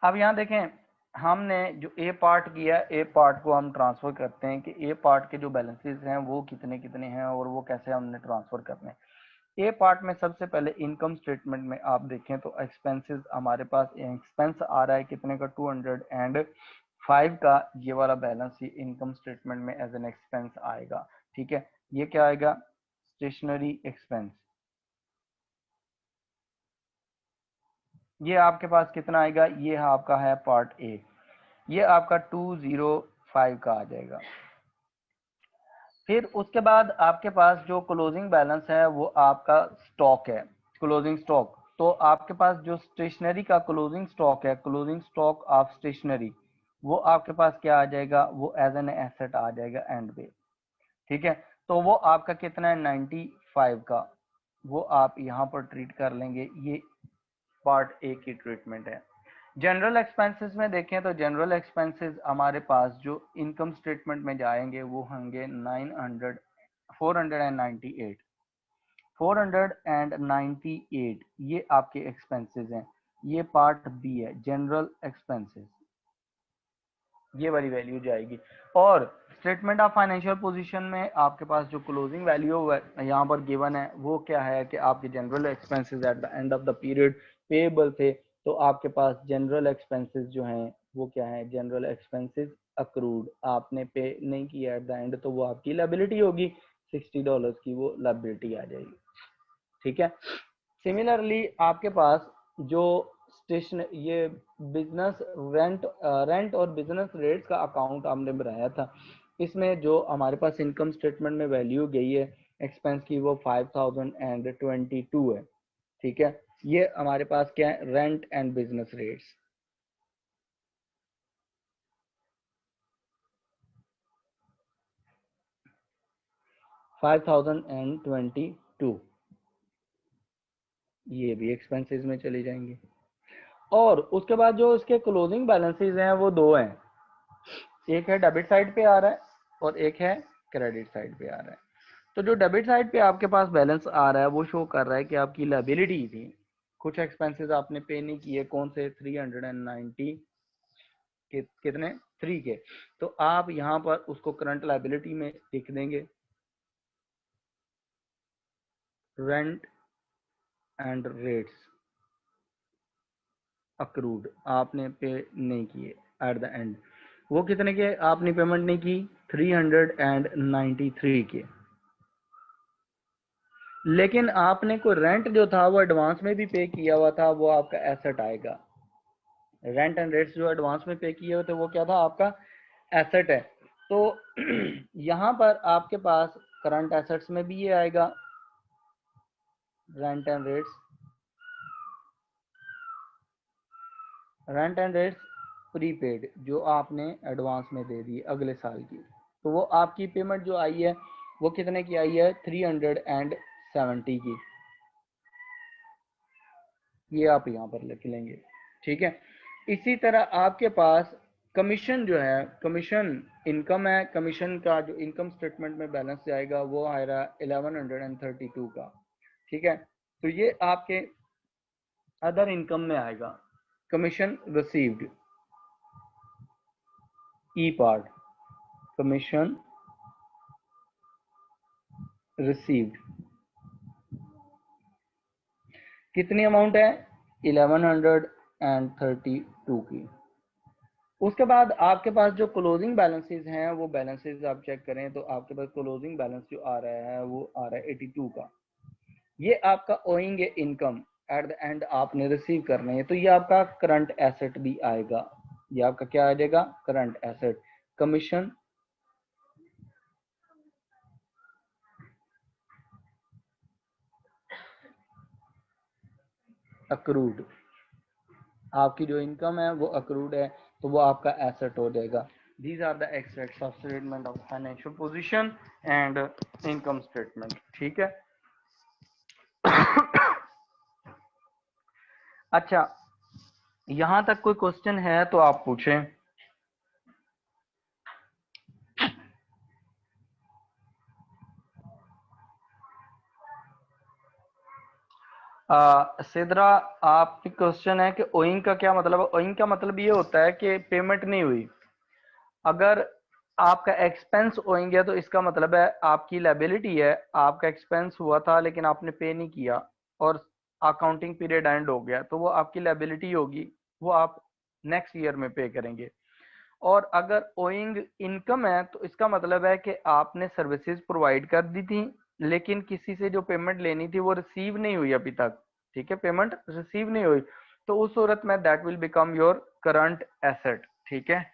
अब यहाँ देखें, हमने जो ए पार्ट किया, ए पार्ट को हम ट्रांसफर करते हैं कि ए पार्ट के जो बैलेंसेस हैं वो कितने कितने हैं और वो कैसे हमने ट्रांसफर करने हैं। ए पार्ट में सबसे पहले इनकम स्टेटमेंट में आप देखें तो एक्सपेंसेस, हमारे पास एक्सपेंस आ रहा है कितने का, 205 का। ये वाला बैलेंस ही इनकम स्टेटमेंट में एज एन एक्सपेंस आएगा। ठीक है, ये क्या आएगा, स्टेशनरी एक्सपेंस। ये आपके पास कितना आएगा, ये आपका है पार्ट ए, ये आपका 205 का आ जाएगा। फिर उसके बाद आपके पास जो क्लोजिंग बैलेंस है वो आपका स्टॉक है, क्लोजिंग स्टॉक। तो आपके पास जो स्टेशनरी का क्लोजिंग स्टॉक है, क्लोजिंग स्टॉक ऑफ स्टेशनरी, वो आपके पास क्या आ जाएगा, वो एज एन एसेट आ जाएगा एंड पे। ठीक है, तो वो आपका कितना है, 95 का। वो आप यहाँ पर ट्रीट कर लेंगे, ये पार्ट ए की ट्रीटमेंट है। जनरल एक्सपेंसेस में देखें तो जनरल एक्सपेंसेस हमारे पास जो इनकम स्टेटमेंट में जाएंगे वो होंगे 498, 498 ये आपके एक्सपेंसेस हैं। ये पार्ट बी है, जनरल एक्सपेंसेस, ये वाली वैल्यू जाएगी। और स्टेटमेंट ऑफ फाइनेंशियल पोजीशन में आपके पास जो क्लोजिंग वैल्यू यहाँ पर गिवन है वो क्या है कि आपके general expenses at the end of the period payable थे। तो आपके पास जनरल एक्सपेंसेस जो हैं वो क्या है, जनरल एक्सपेंसेस अक्रूड, आपने पे नहीं किया एट द एंड, तो वो आपकी लायबिलिटी होगी, $60 की वो लायबिलिटी आ जाएगी। ठीक है, सिमिलरली आपके पास जो स्टेशन ये बिजनेस रेंट और बिजनेस रेट्स का अकाउंट हमने बनाया था। इसमें जो हमारे पास इनकम स्टेटमेंट में वैल्यू गई है एक्सपेंस की वो 5022 है। ठीक है, ये हमारे पास क्या है, रेंट एंड बिजनेस रेट्स। $5022 ये भी एक्सपेंसेस में चली जाएंगी। और उसके बाद जो इसके क्लोजिंग बैलेंसेस हैं वो दो हैं, एक है डेबिट साइड पे आ रहा है और एक है क्रेडिट साइड पे आ रहा है। तो जो डेबिट साइड पे आपके पास बैलेंस आ रहा है वो शो कर रहा है कि आपकी लायबिलिटी थी, कुछ एक्सपेंसेस आपने पे नहीं किए, कौन से 390 कितने 3 के, तो आप यहाँ पर उसको करंट लायबिलिटी में लिख देंगे, रेंट एंड रेट्स अक्रूड आपने पे नहीं किए एट द एंड, वो कितने के आपने पेमेंट नहीं की, 393 के। लेकिन आपने कोई रेंट जो था वो एडवांस में भी पे किया हुआ था, वो आपका एसेट आएगा। रेंट एंड रेट्स जो एडवांस में पे किए हुए थे वो क्या था, आपका एसेट है। तो यहाँ पर आपके पास करंट एसेट्स में भी ये आएगा, rent and rates, rent and rates prepaid जो आपने एडवांस में दे दी अगले साल की, तो वो आपकी पेमेंट जो आई है वो कितने की आई है, 370 की, ये आप यहाँ पर लिख लेंगे। ठीक है, इसी तरह आपके पास कमीशन जो है, कमीशन इनकम है, कमीशन का जो इनकम स्टेटमेंट में बैलेंस जाएगा वो आएगा 1132 का। ठीक है, तो ये आपके अदर इनकम में आएगा, कमीशन रिसीव्ड, ई पार्ट, कमीशन रिसीव्ड कितनी अमाउंट है, 1132 की। उसके बाद आपके पास जो क्लोजिंग बैलेंसेस हैं वो बैलेंसेस आप चेक करें तो आपके पास क्लोजिंग बैलेंस जो आ रहा है वो आ रहा है 82 का। ये आपका owing income at the end आपने रिसीव करना है, तो ये आपका करंट एसेट भी आएगा। ये आपका क्या आ जाएगा, करंट एसेट, कमीशन अक्रूड, आपकी जो इनकम है वो अक्रूड है तो वो आपका एसेट हो जाएगा। These are the extracts of statement of financial position and income statement। ठीक है। अच्छा, यहां तक कोई क्वेश्चन है तो आप पूछें। सिद्रा, आपकी क्वेश्चन है कि ओइंग का क्या मतलब है। ओइंग का मतलब ये होता है कि पेमेंट नहीं हुई। अगर आपका एक्सपेंस ओइंग है तो इसका मतलब है आपकी लायबिलिटी है, आपका एक्सपेंस हुआ था लेकिन आपने पे नहीं किया और अकाउंटिंग पीरियड एंड हो गया, तो वो आपकी लायबिलिटी होगी, वो आप नेक्स्ट ईयर में पे करेंगे। और अगर ओइंग इनकम है तो इसका मतलब है कि आपने सर्विसेज प्रोवाइड कर दी थी लेकिन किसी से जो पेमेंट लेनी थी वो रिसीव नहीं हुई अभी तक। ठीक है, पेमेंट रिसीव नहीं हुई, तो उस सूरत में that will become your current asset. ठीक है।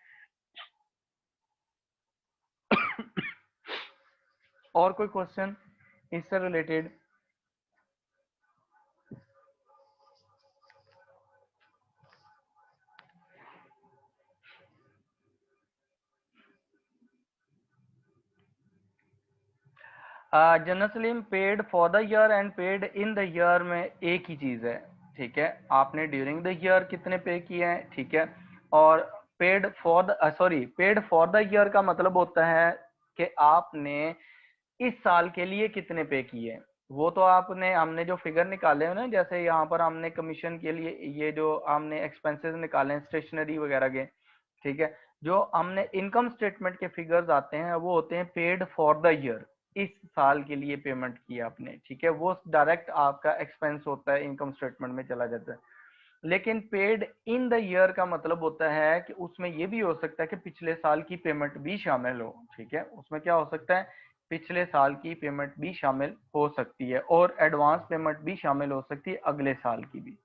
और कोई क्वेश्चन इससे related? General Salim, paid for the year and paid in the year में एक ही चीज है। ठीक है, आपने ड्यूरिंग द ईयर कितने पे किए हैं, ठीक है, और paid for the paid for the year का मतलब होता है कि आपने इस साल के लिए कितने पे किए। वो तो आपने हमने जो फिगर निकाले हैं ना, जैसे यहाँ पर हमने कमीशन के लिए ये जो हमने एक्सपेंसेस निकाले हैं स्टेशनरी वगैरह के, ठीक है, जो हमने इनकम स्टेटमेंट के फिगर्स आते हैं वो होते हैं पेड फॉर द ईयर, इस साल के लिए पेमेंट किया आपने। ठीक है, वो डायरेक्ट आपका एक्सपेंस होता है, इनकम स्टेटमेंट में चला जाता है। लेकिन पेड इन द ईयर का मतलब होता है कि उसमें ये भी हो सकता है कि पिछले साल की पेमेंट भी शामिल हो। ठीक है, उसमें क्या हो सकता है, पिछले साल की पेमेंट भी शामिल हो सकती है और एडवांस पेमेंट भी शामिल हो सकती है अगले साल की भी।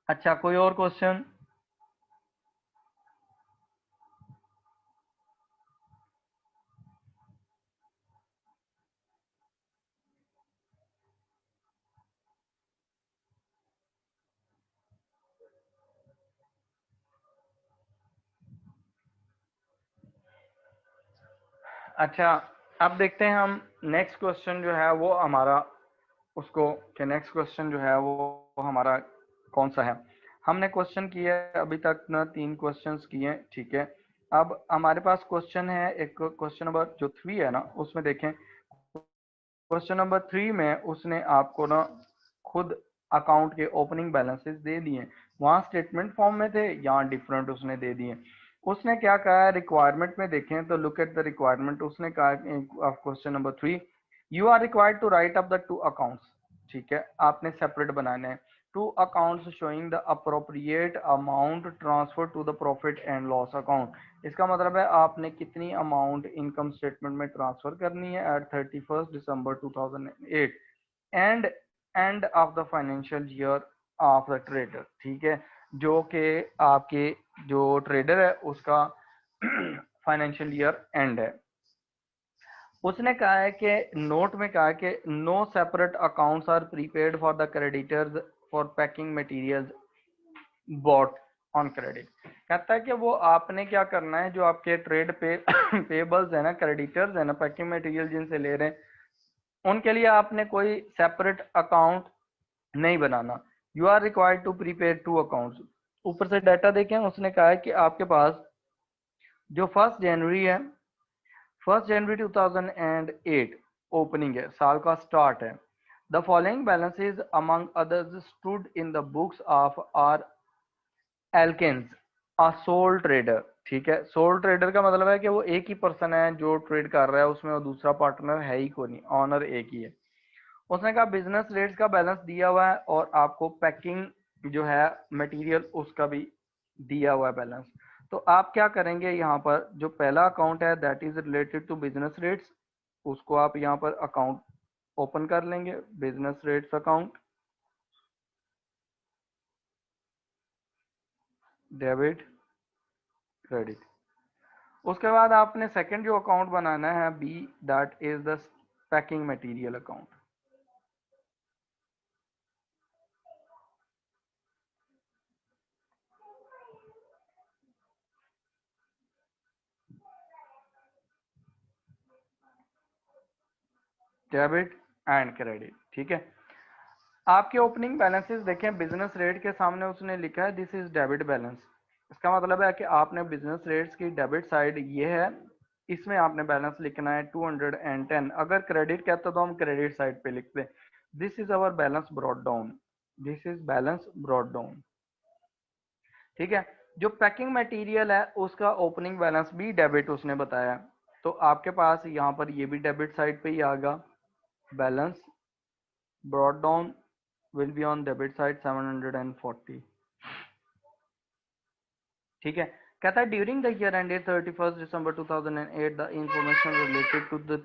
अच्छा, कोई और क्वेश्चन? अच्छा, अब देखते हैं हम नेक्स्ट क्वेश्चन जो है वो हमारा, उसको कि नेक्स्ट क्वेश्चन जो है वो हमारा कौन सा है। हमने क्वेश्चन किए अभी तक ना 3 क्वेश्चंस किए, ठीक है। अब हमारे पास क्वेश्चन है, एक क्वेश्चन नंबर जो 3 है ना, उसमें देखें क्वेश्चन नंबर 3 में उसने आपको ना खुद अकाउंट के ओपनिंग बैलेंसेस दे दिए, वहां स्टेटमेंट फॉर्म में थे, यहाँ डिफरेंट उसने दे दिए। उसने क्या कहा है रिक्वायरमेंट में देखें तो लुक एट द रिक्वायरमेंट, उसने कहा question number 3, you are required to write up the 2 accounts, ठीक है, आपने सेपरेट बनाने हैं। 2 accounts showing the appropriate amount transfer to the profit and loss account. इसका मतलब है आपने कितनी अमाउंट इनकम स्टेटमेंट में ट्रांसफर करनी है at 31 December 2008 and end of the financial year of the trader, ठीक है, जो कि आपके जो ट्रेडर है उसका फाइनेंशियल ईयर एंड है। उसने कहा है कि नोट में कहा है कि no separate accounts are prepaid for the creditors for packing materials bought on credit. कहता है कि वो आपने क्या करना है, जो आपके ट्रेड पे पेबल्स है ना, क्रेडिटर्स है ना, पैकिंग मटेरियल जिनसे ले रहे हैं, उनके लिए आपने कोई सेपरेट अकाउंट नहीं बनाना। You are required to prepare 2 accounts. ऊपर से डाटा देखें, उसने कहा है कि आपके पास जो 1 जनवरी है, 1 जनवरी 2008 ओपनिंग है, साल का स्टार्ट है। The following balances among others stood in the books of R Elkins a sole trader, ठीक है। सोल ट्रेडर का मतलब है कि वो एक ही पर्सन है जो ट्रेड कर रहा है, उसमें वो दूसरा पार्टनर है ही कोई नहीं, ऑनर एक ही है। उसने कहा बिजनेस रेट्स का बैलेंस दिया हुआ है और आपको पैकिंग जो है मटेरियल उसका भी दिया हुआ है बैलेंस। तो आप क्या करेंगे, यहाँ पर जो पहला अकाउंट है that is related to business rates, उसको आप यहाँ पर अकाउंट ओपन कर लेंगे, business rates account, debit credit. उसके बाद आपने सेकंड जो अकाउंट बनाना है B, that is the packing material account. Debit and credit, ठीक है। आपके ओपनिंग बैलेंसेस देखें, बिजनेस रेट के सामने उसने लिखा है दिस इज डेबिट बैलेंस। इसका मतलब है कि आपने बिजनेस रेट्स की डेबिट साइड ये है, इसमें आपने बैलेंस लिखना है 210। अगर क्रेडिट कहता तो हम क्रेडिट साइड पे लिखते, this is our balance brought down, this is balance brought down, ठीक है। जो पैकिंग मटेरियल है उसका ओपनिंग बैलेंस भी डेबिट उसने बताया, तो आपके पास यहाँ पर ये भी डेबिट साइड पे ही आएगा, balance brought down will be on debit side 740, ठीक है। कहता है during the year ended 31 December 2008 the information related to the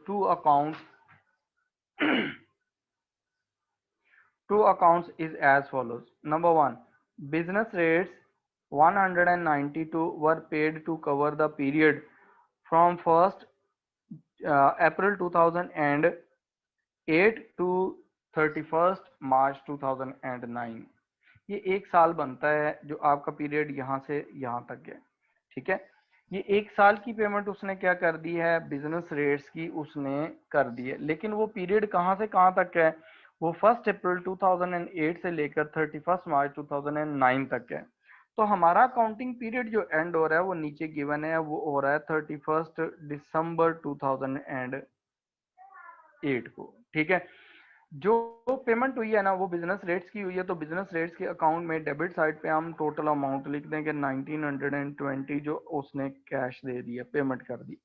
two accounts is as follows. Number one, business rates 192 were paid to cover the period from 1st April 2008 to 31st March 2009। ये एक साल बनता है जो आपका पीरियड यहाँ से यहाँ तक है, ठीक है। ये एक साल की पेमेंट उसने क्या कर दी है, बिजनेस रेट्स की उसने कर दी है, लेकिन वो पीरियड कहाँ से कहाँ तक है, वो 1 अप्रैल 2008 से लेकर 31 मार्च 2009 तक है। तो हमारा अकाउंटिंग पीरियड जो एंड हो रहा है वो नीचे गिवन है, वो हो रहा है 31 दिसंबर 2008 को, ठीक है। जो पेमेंट हुई है ना वो बिजनेस रेट्स की हुई है, तो बिजनेस रेट्स के अकाउंट में डेबिट साइड पे हम टोटल अमाउंट लिख देंगे 1920 जो उसने कैश दे दिया, पेमेंट कर दी,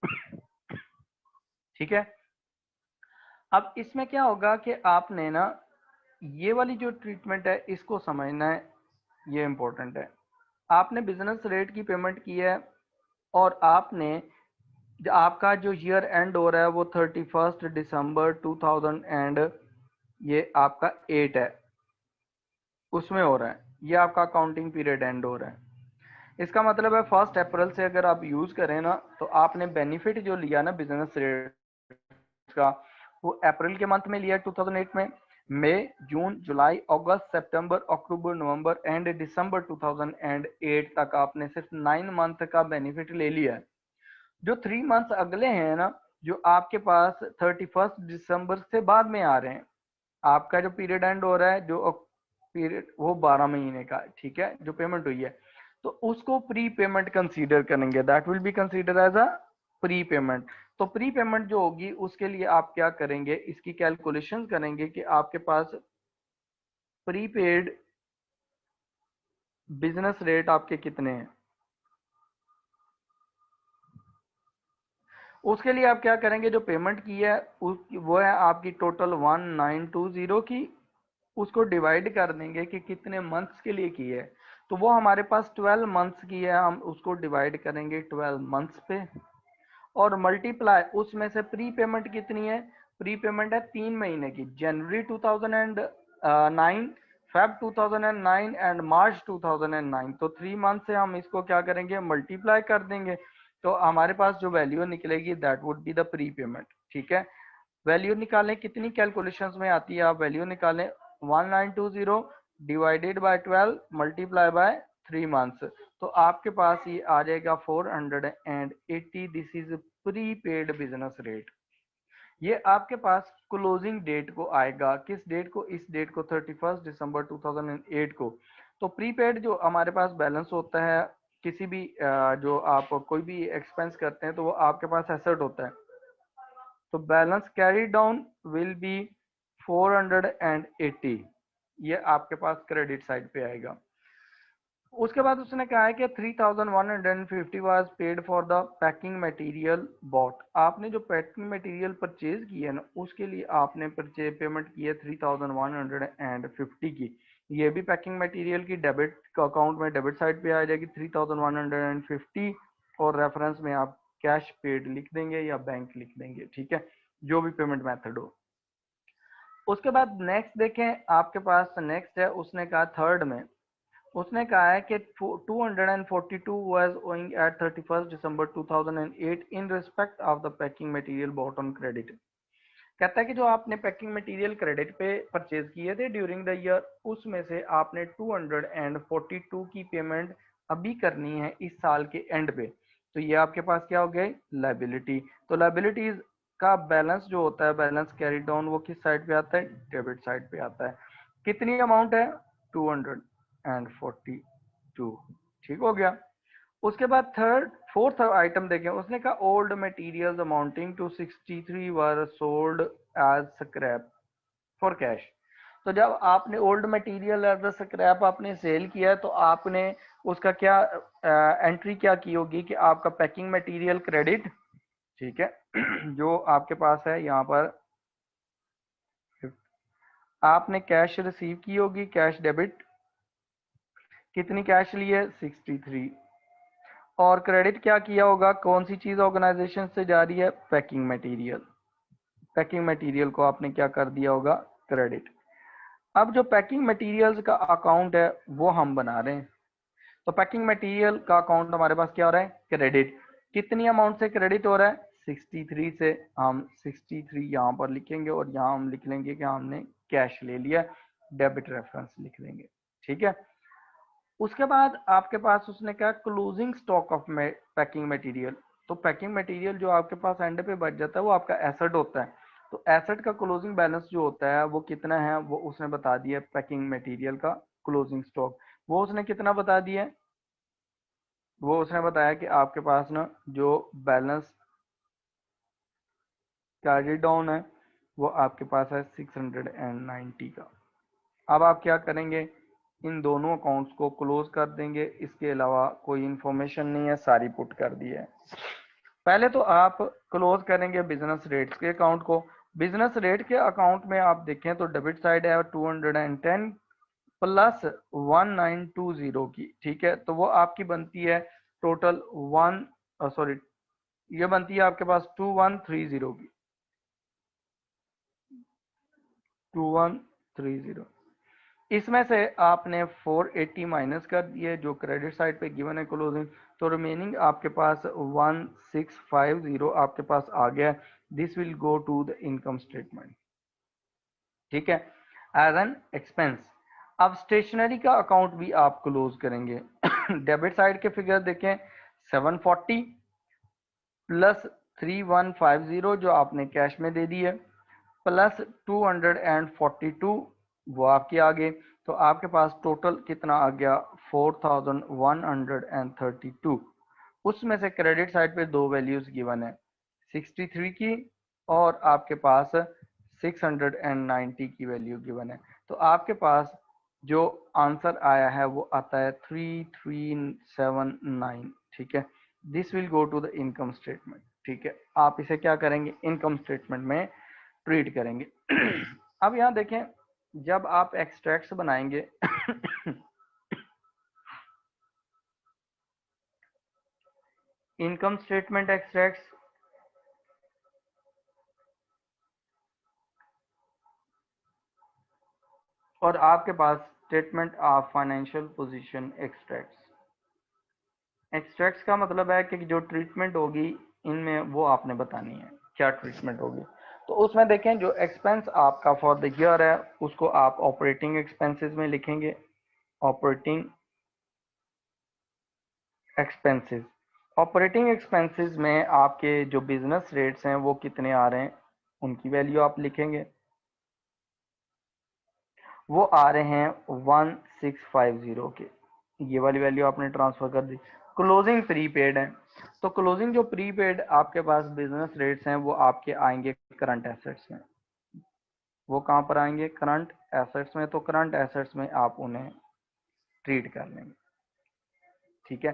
ठीक है। अब इसमें क्या होगा कि आपने ना ये वाली जो ट्रीटमेंट है इसको समझना है, ये इंपॉर्टेंट है। आपने बिजनेस रेट की पेमेंट की है और आपने आपका जो ईयर एंड हो रहा है वो 31 दिसंबर 2000 एंड ये आपका 8 है उसमें हो रहा है, ये आपका अकाउंटिंग पीरियड एंड हो रहा है। इसका मतलब है 1 अप्रैल से अगर आप यूज करें ना, तो आपने बेनिफिट जो लिया ना बिजनेस रेट का, वो अप्रैल के मंथ में लिया 2008 में, मई, जून, जुलाई, अगस्त, सितंबर, अक्टूबर, नवंबर एंड दिसंबर 2008 तक आपने सिर्फ 9 मंथ का बेनिफिट ले लिया है। जो 3 मंथ अगले हैं ना, जो आपके पास 31 दिसंबर से बाद में आ रहे हैं, आपका जो पीरियड एंड हो रहा है, जो पीरियड वो 12 महीने का, ठीक है, जो पेमेंट हुई है, तो उसको प्री पेमेंट कंसीडर करेंगे, that will be consider as a prepayment. तो प्री पेमेंट जो होगी उसके लिए आप क्या करेंगे, इसकी कैलकुलेशन करेंगे कि आपके पास प्रीपेड बिजनेस रेट आपके कितने हैं। उसके लिए आप क्या करेंगे, जो पेमेंट की है वो है आपकी टोटल 1920 की, उसको डिवाइड कर देंगे कि कितने मंथ्स के लिए की है। तो वो हमारे पास 12 मंथ्स की है, हम उसको डिवाइड करेंगे 12 मंथ्स पे और मल्टीप्लाई, उसमें से प्री पेमेंट कितनी है, प्री पेमेंट है 3 महीने की, जनवरी 2009, फेब 2009 एंड मार्च 2009। तो 3 मंथ से हम इसको क्या करेंगे, मल्टीप्लाई कर देंगे, तो हमारे पास जो वैल्यू निकलेगी that would be the pre payment. ठीक है, वैल्यू निकालें, कितनी कैलकुलेशंस में आती है, आप वैल्यू निकालें 1920 divided by 12 multiply by 3 months, तो आपके पास ये आ जाएगा 480। This is prepaid business rate. ये आपके पास क्लोजिंग डेट को आएगा, किस डेट को, इस डेट को 31 दिसंबर 2008 को। तो प्रीपेड जो हमारे पास बैलेंस होता है, किसी भी जो आप कोई भी एक्सपेंस करते हैं तो वो आपके पास एसेट होता है, तो balance carry down will B 480, ये आपके पास क्रेडिट साइड पे आएगा। उसके बाद उसने कहा है कि 3150 was paid for the packing material bought. आपने जो पैकिंग मटेरियल परचेज की है ना, उसके लिए आपने परचेज पेमेंट की है 3150 की। ये भी पैकिंग मटेरियल की डेबिट अकाउंट में डेबिट साइड पे आ जाएगी 3150, और रेफरेंस में आप कैश पेड लिख देंगे या बैंक लिख देंगे, ठीक है, जो भी पेमेंट मेथड हो। उसके बाद नेक्स्ट देखें, आपके पास नेक्स्ट है, उसने कहा थर्ड में, उसने कहा है कि 242 was owing at 31st December 2008 in respect of the packing material bought on credit। कहता है कि जो आपने पैकिंग मटेरियल क्रेडिट पे परचेज किए थे ड्यूरिंग द ईयर, उसमें से आपने 242 की पेमेंट अभी करनी है इस साल के एंड पे। तो ये आपके पास क्या हो गया, लाइबिलिटी। तो लाइबिलिटीज का बैलेंस जो होता है, बैलेंस कैरी डाउन, वो किस साइड पे आता है, डेबिट साइड पे आता है। कितनी अमाउंट है, 242। ठीक हो गया। उसके बाद फोर्थ आइटम देखें, उसने कहा old materials amounting to 63 were sold as scrap for cash. तो जब आपने old material as a scrap आपने सेल किया है, तो आपने उसका क्या एंट्री क्या की होगी कि आपका पैकिंग मटेरियल क्रेडिट, ठीक है, जो आपके पास है यहाँ पर, आपने कैश रिसीव की होगी, कैश डेबिट, कितनी कैश ली है, 63, और क्रेडिट क्या किया होगा, कौन सी चीज ऑर्गेनाइजेशन से जा रही है, पैकिंग मटेरियल। पैकिंग मटेरियल को आपने क्या कर दिया होगा, क्रेडिट। अब जो पैकिंग मटेरियल्स का अकाउंट है वो हम बना रहे हैं, तो पैकिंग मटेरियल का अकाउंट हमारे पास क्या हो रहा है, क्रेडिट। कितनी अमाउंट से क्रेडिट हो रहा है, 63 से। हम 63 यहाँ पर लिखेंगे और यहाँ हम लिख लेंगे कि हमने कैश ले लिया, डेबिट रेफरेंस लिख लेंगे, ठीक है। उसके बाद आपके पास उसने कहा closing stock of packing material. तो पैकिंग मटेरियल जो आपके पास एंड पे बच जाता है वो आपका एसेट होता है, तो एसेट का क्लोजिंग बैलेंस जो होता है वो कितना है, वो उसने बता दिया, पैकिंग मटेरियल का क्लोजिंग स्टॉक वो उसने कितना बता दिया है, वो उसने बताया कि आपके पास ना जो बैलेंस कैरी डाउन है वो आपके पास है 690 का। अब आप क्या करेंगे, इन दोनों अकाउंट्स को क्लोज कर देंगे, इसके अलावा कोई इंफॉर्मेशन नहीं है, सारी पुट कर दी है। पहले तो आप क्लोज करेंगे बिजनेस रेट्स के अकाउंट को। बिजनेस रेट के अकाउंट में आप देखें तो डेबिट साइड है 210 प्लस 1920 की, ठीक है, तो वो आपकी बनती है टोटल वन, सॉरी, ये बनती है आपके पास 2130 की, 2130। इसमें से आपने 480 माइनस कर दिए जो क्रेडिट साइड पे गिवन है क्लोजिंग, तो रिमेनिंग आपके पास 1650 आपके पास आ गया। This will go to the income statement, ठीक है, एज एन एक्सपेंस। अब स्टेशनरी का अकाउंट भी आप क्लोज करेंगे। डेबिट साइड के फिगर देखें, 740 प्लस 3150 जो आपने कैश में दे दी है, प्लस 242 वो आपके आगे, तो आपके पास टोटल कितना आ गया, 4132। उसमें से क्रेडिट साइड पे दो वैल्यूज गिवन है, 63 की और आपके पास 690 की वैल्यू गिवन है। तो आपके पास जो आंसर आया है वो आता है 3379, ठीक है। This will go to the income statement, ठीक है। आप इसे क्या करेंगे, इनकम स्टेटमेंट में ट्रीट करेंगे। अब यहाँ देखें, जब आप एक्सट्रैक्ट्स बनाएंगे इनकम स्टेटमेंट एक्सट्रैक्ट्स, और आपके पास statement of financial position extracts. Extracts का मतलब है कि जो ट्रीटमेंट होगी इनमें वो आपने बतानी है क्या ट्रीटमेंट होगी। तो उसमें देखें जो एक्सपेंस आपका फॉर द ईयर है उसको आप ऑपरेटिंग एक्सपेंसेस में लिखेंगे, ऑपरेटिंग एक्सपेंसेस। ऑपरेटिंग एक्सपेंसेस में आपके जो बिजनेस रेट्स हैं वो कितने आ रहे हैं उनकी वैल्यू आप लिखेंगे, वो आ रहे हैं 1650 के, ये वाली वैल्यू आपने ट्रांसफर कर दी। क्लोजिंग प्रीपेड है, तो क्लोजिंग जो प्रीपेड आपके पास बिजनेस रेट्स हैं वो आपके आएंगे करंट एसेट्स में। वो कहाँ पर आएंगे, करंट एसेट्स में। तो करंट एसेट्स में आप उन्हें ट्रीट कर लेंगे, ठीक है।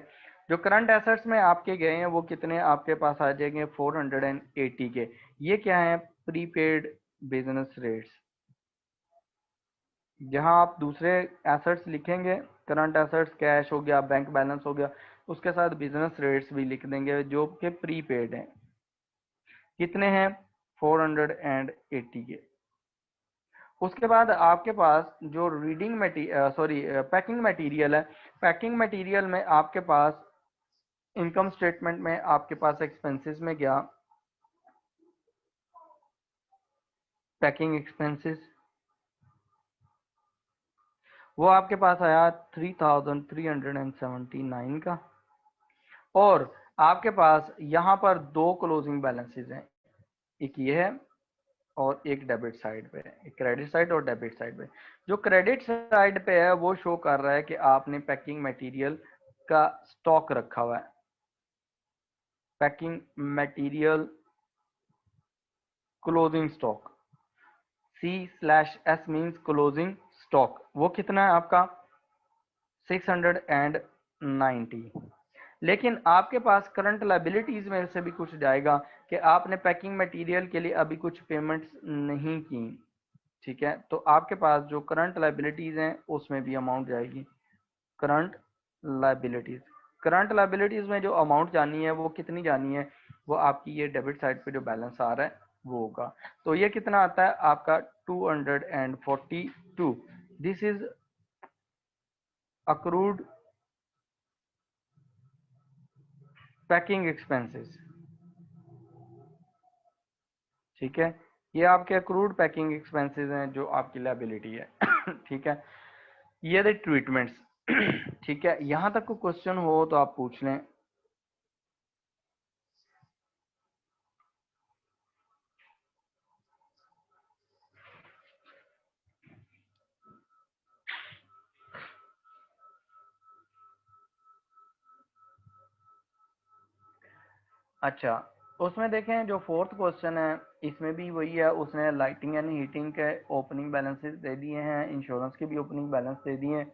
जो करंट एसेट्स में आपके गए हैं वो कितने आपके पास आ जाएंगे, 480 के। ये क्या है, प्रीपेड बिजनेस रेट्स। जहां आप दूसरे एसेट्स लिखेंगे, करंट एसेट्स कैश हो गया, बैंक बैलेंस हो गया, उसके साथ बिजनेस रेट्स भी लिख देंगे जो कि प्रीपेड हैं। कितने हैं, 480 के। उसके बाद आपके पास जो reading material sorry packing material है, पैकिंग मटेरियल में आपके पास इनकम स्टेटमेंट में आपके पास एक्सपेंसेस में गया, पैकिंग एक्सपेंसेस, वो आपके पास आया 3379 का। और आपके पास यहाँ पर दो क्लोजिंग बैलेंसेस हैं, एक ये है और एक डेबिट साइड पे है, एक क्रेडिट साइड और डेबिट साइड पे। जो क्रेडिट साइड पे है वो शो कर रहा है कि आपने पैकिंग मटेरियल का स्टॉक रखा हुआ है, packing material closing stock, C/S means closing stock, वो कितना है आपका 690। लेकिन आपके पास करंट लाइबिलिटीज में से भी कुछ जाएगा कि आपने पैकिंग मटेरियल के लिए अभी कुछ पेमेंट्स नहीं की, ठीक है। तो आपके पास जो करंट लाइबिलिटीज हैं उसमें भी अमाउंट जाएगी, करंट लाइबिलिटीज। करंट लाइबिलिटीज में जो अमाउंट जानी है वो कितनी जानी है, वो आपकी ये डेबिट साइड पे जो बैलेंस आ रहा है वो होगा। तो ये कितना आता है आपका 242। This is accrued packing expenses, ठीक है। ये आपके अक्रूड पैकिंग एक्सपेंसेस हैं जो आपकी लाइबिलिटी है। ठीक है, ये द ट्रीटमेंट्स। ठीक है, यहां तक कोई क्वेश्चन हो तो आप पूछ लें। अच्छा, उसमें देखें जो फोर्थ क्वेश्चन है इसमें भी वही है, उसने लाइटिंग एंड हीटिंग के ओपनिंग बैलेंसेस दे दिए हैं, इंश्योरेंस के भी ओपनिंग बैलेंस दे दिए हैं,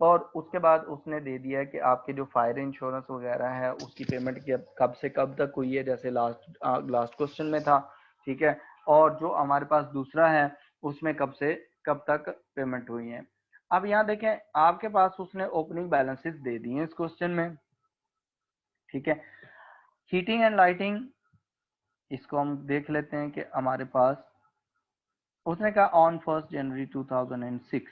और उसके बाद उसने दे दिया है कि आपके जो फायर इंश्योरेंस वगैरह है उसकी पेमेंट कब से कब तक हुई है, जैसे लास्ट क्वेश्चन में था, ठीक है। और जो हमारे पास दूसरा है उसमें कब से कब तक पेमेंट हुई है। अब यहाँ देखें आपके पास उसने ओपनिंग बैलेंसेस दे दिए हैं इस क्वेश्चन में, ठीक है। हीटिंग एंड लाइटिंग, इसको हम देख लेते हैं कि हमारे पास उसने कहा ऑन 1 जनवरी 2006,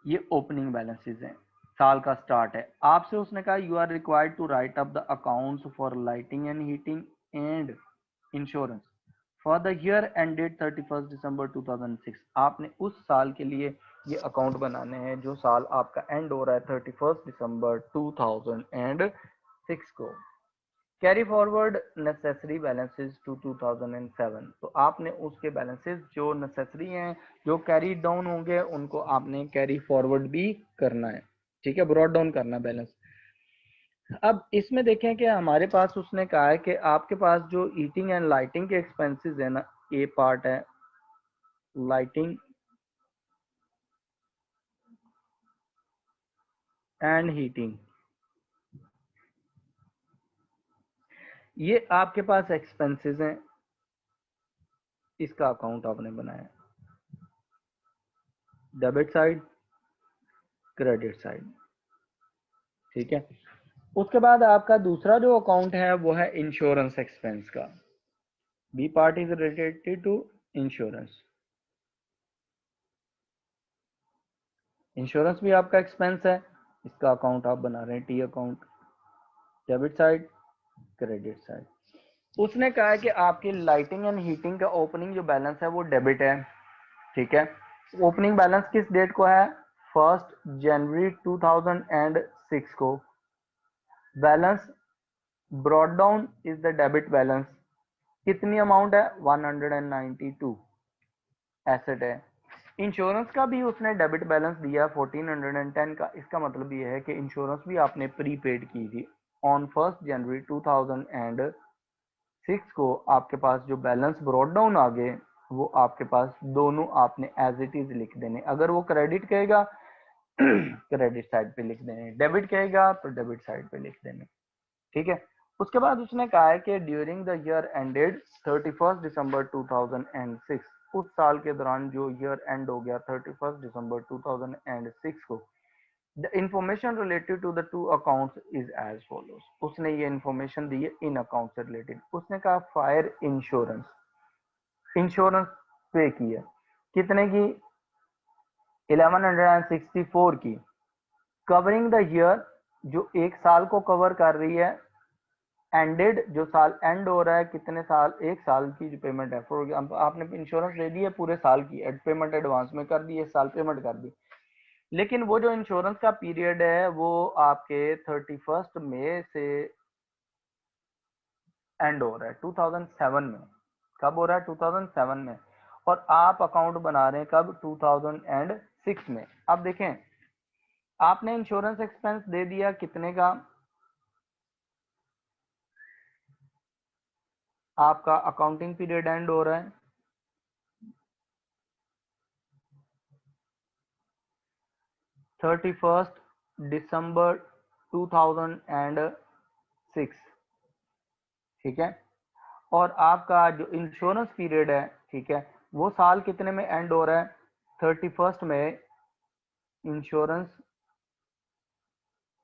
ये ओपनिंग बैलेंसेस हैं, साल का स्टार्ट है। आपसे उसने कहा you are required to write up the accounts for lighting and heating and insurance for the year ended 31 दिसंबर 2006। आपने उस साल के लिए ये अकाउंट बनाने हैं जो साल आपका एंड हो रहा है 31 दिसंबर 2006 को। Carry forward necessary balances to 2007। तो आपने उसके बैलेंसेस जो नेसेसरी हैं, जो कैरी डाउन होंगे, उनको आपने कैरी फॉरवर्ड भी करना है, ठीक है, ब्रॉड डाउन करना बैलेंस। अब इसमें देखें कि हमारे पास उसने कहा है कि आपके पास जो हीटिंग एंड लाइटिंग के एक्सपेंसेस है ना, ए पार्ट है लाइटिंग एंड हीटिंग, ये आपके पास एक्सपेंसेस हैं, इसका अकाउंट आपने बनाया, डेबिट साइड क्रेडिट साइड, ठीक है। उसके बाद आपका दूसरा जो अकाउंट है वो है इंश्योरेंस एक्सपेंस का। B part is related to insurance. Insurance भी आपका एक्सपेंस है, इसका अकाउंट आप बना रहे हैं T account, debit side credit side. उसने कहा है कि आपकी लाइटिंग एंड हीटिंग का ओपनिंग जो बैलेंस है वो डेबिट है, ठीक है। ओपनिंग बैलेंस किस डेट को है? 1 जनवरी 2006 को। Balance brought down is the debit balance. कितनी अमाउंट है? 192 एसेट है। इंश्योरेंस का भी उसने डेबिट बैलेंस दिया 1410 का। इसका मतलब ये है कि इंश्योरेंस भी आपने प्रीपेड की थी ऑन 1 जनवरी 2006 को। आपके पास जो बैलेंस ब्रॉड डाउन आ गए वो आपके पास दोनों आपने एज इट इज लिख देने। अगर वो क्रेडिट कहेगा क्रेडिट साइड पे लिख देने, डेबिट कहेगा तो डेबिट साइड पे लिख देने, ठीक है। उसके बाद उसने कहा है कि ड्यूरिंग द ईयर एंडेड 31 दिसंबर 2006, उस साल के दौरान जो ईयर एंड हो गया 31 दिसंबर 2006 को, the information related to the two accounts is as follows. उसने ये इंफॉर्मेशन दी है इन अकाउंट से रिलेटेड। उसने कहा फायर इंश्योरेंस, इंश्योरेंस पे की है कितने की? 1164 की, कवरिंग द ईयर, जो एक साल को कवर कर रही है। एंडेड, जो साल एंड हो रहा है, कितने साल? एक साल की जो पेमेंट है। फॉर एग्जाम्पल आपने इंश्योरेंस दे दी है पूरे साल की, पेमेंट एडवांस में कर दी, एक साल पेमेंट कर दी, लेकिन वो जो इंश्योरेंस का पीरियड है वो आपके 31 मई से एंड हो रहा है 2007 में। कब हो रहा है? 2007 में। और आप अकाउंट बना रहे हैं कब? 2006 में। अब देखें, आपने इंश्योरेंस एक्सपेंस दे दिया कितने का? आपका अकाउंटिंग पीरियड एंड हो रहा है 31 दिसंबर 2006, ठीक है। और आपका जो इंश्योरेंस पीरियड है, ठीक है, वो साल कितने में एंड हो रहा है? 31 में। इंश्योरेंस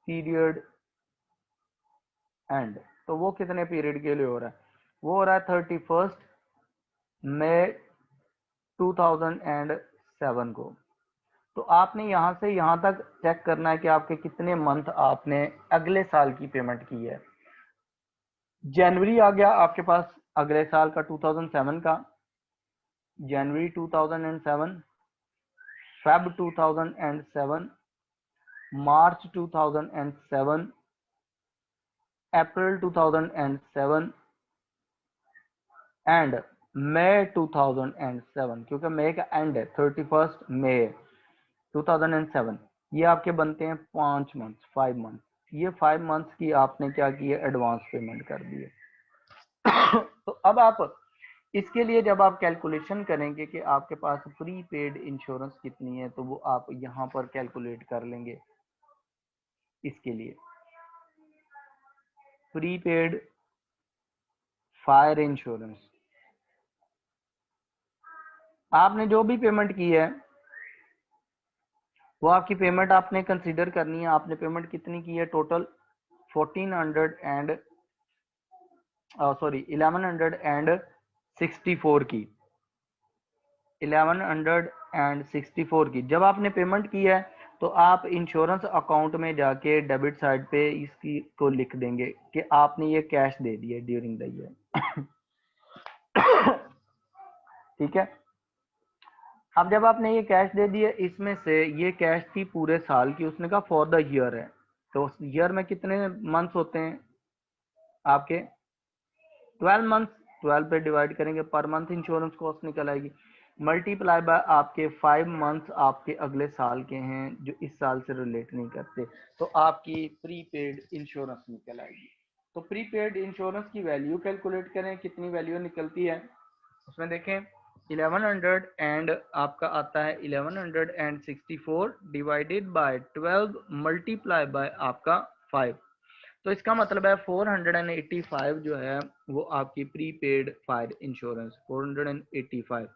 पीरियड एंड, तो वो कितने पीरियड के लिए हो रहा है? वो हो रहा है 31 मई 2007 को। तो आपने यहां से यहां तक चेक करना है कि आपके कितने मंथ आपने अगले साल की पेमेंट की है। जनवरी आ गया आपके पास अगले साल का 2007 का, जनवरी 2007, फेब 2007, मार्च 2007, अप्रैल 2007 एंड मई 2007, क्योंकि मई का एंड है 31 मई 2007। ये आपके बनते हैं 5 मंथ, 5 मंथ। ये 5 मंथ की आपने क्या की है? एडवांस पेमेंट कर दी है। तो अब आप इसके लिए जब आप कैलकुलेशन करेंगे कि आपके पास प्री पेड इंश्योरेंस कितनी है, तो वो आप यहाँ पर कैलकुलेट कर लेंगे। इसके लिए प्री पेड फायर इंश्योरेंस, आपने जो भी पेमेंट की है वो आपकी पेमेंट आपने कंसीडर करनी है। आपने पेमेंट कितनी की है टोटल? 1400 एंड सॉरी 1164 की, 1164 की जब आपने पेमेंट की है तो आप इंश्योरेंस अकाउंट में जाके डेबिट साइड पे इसकी को लिख देंगे कि आपने ये कैश दे दिया ड्यूरिंग द ईयर। ठीक है। अब जब आपने ये कैश दे दिया, इसमें से ये कैश थी पूरे साल की, उसने कहा फॉर द ईयर है, तो ईयर में कितने मंथ्स होते हैं आपके? 12 मंथ। 12 पे डिवाइड करेंगे, पर मंथ इंश्योरेंस कॉस्ट निकल आएगी, मल्टीप्लाई बाय आपके 5 मंथ्स आपके अगले साल के हैं जो इस साल से रिलेट नहीं करते, तो आपकी प्रीपेड इंश्योरेंस निकल आएगी। तो प्रीपेड इंश्योरेंस की वैल्यू कैलकुलेट करें, कितनी वैल्यू निकलती है उसमें देखें। 1100 एंड आपका आता है 1164 डिवाइडेड बाय 12 मल्टीप्लाई बाय आपका 5, तो इसका मतलब है 485 जो है वो आपकी प्रीपेड फायर इंश्योरेंस 485।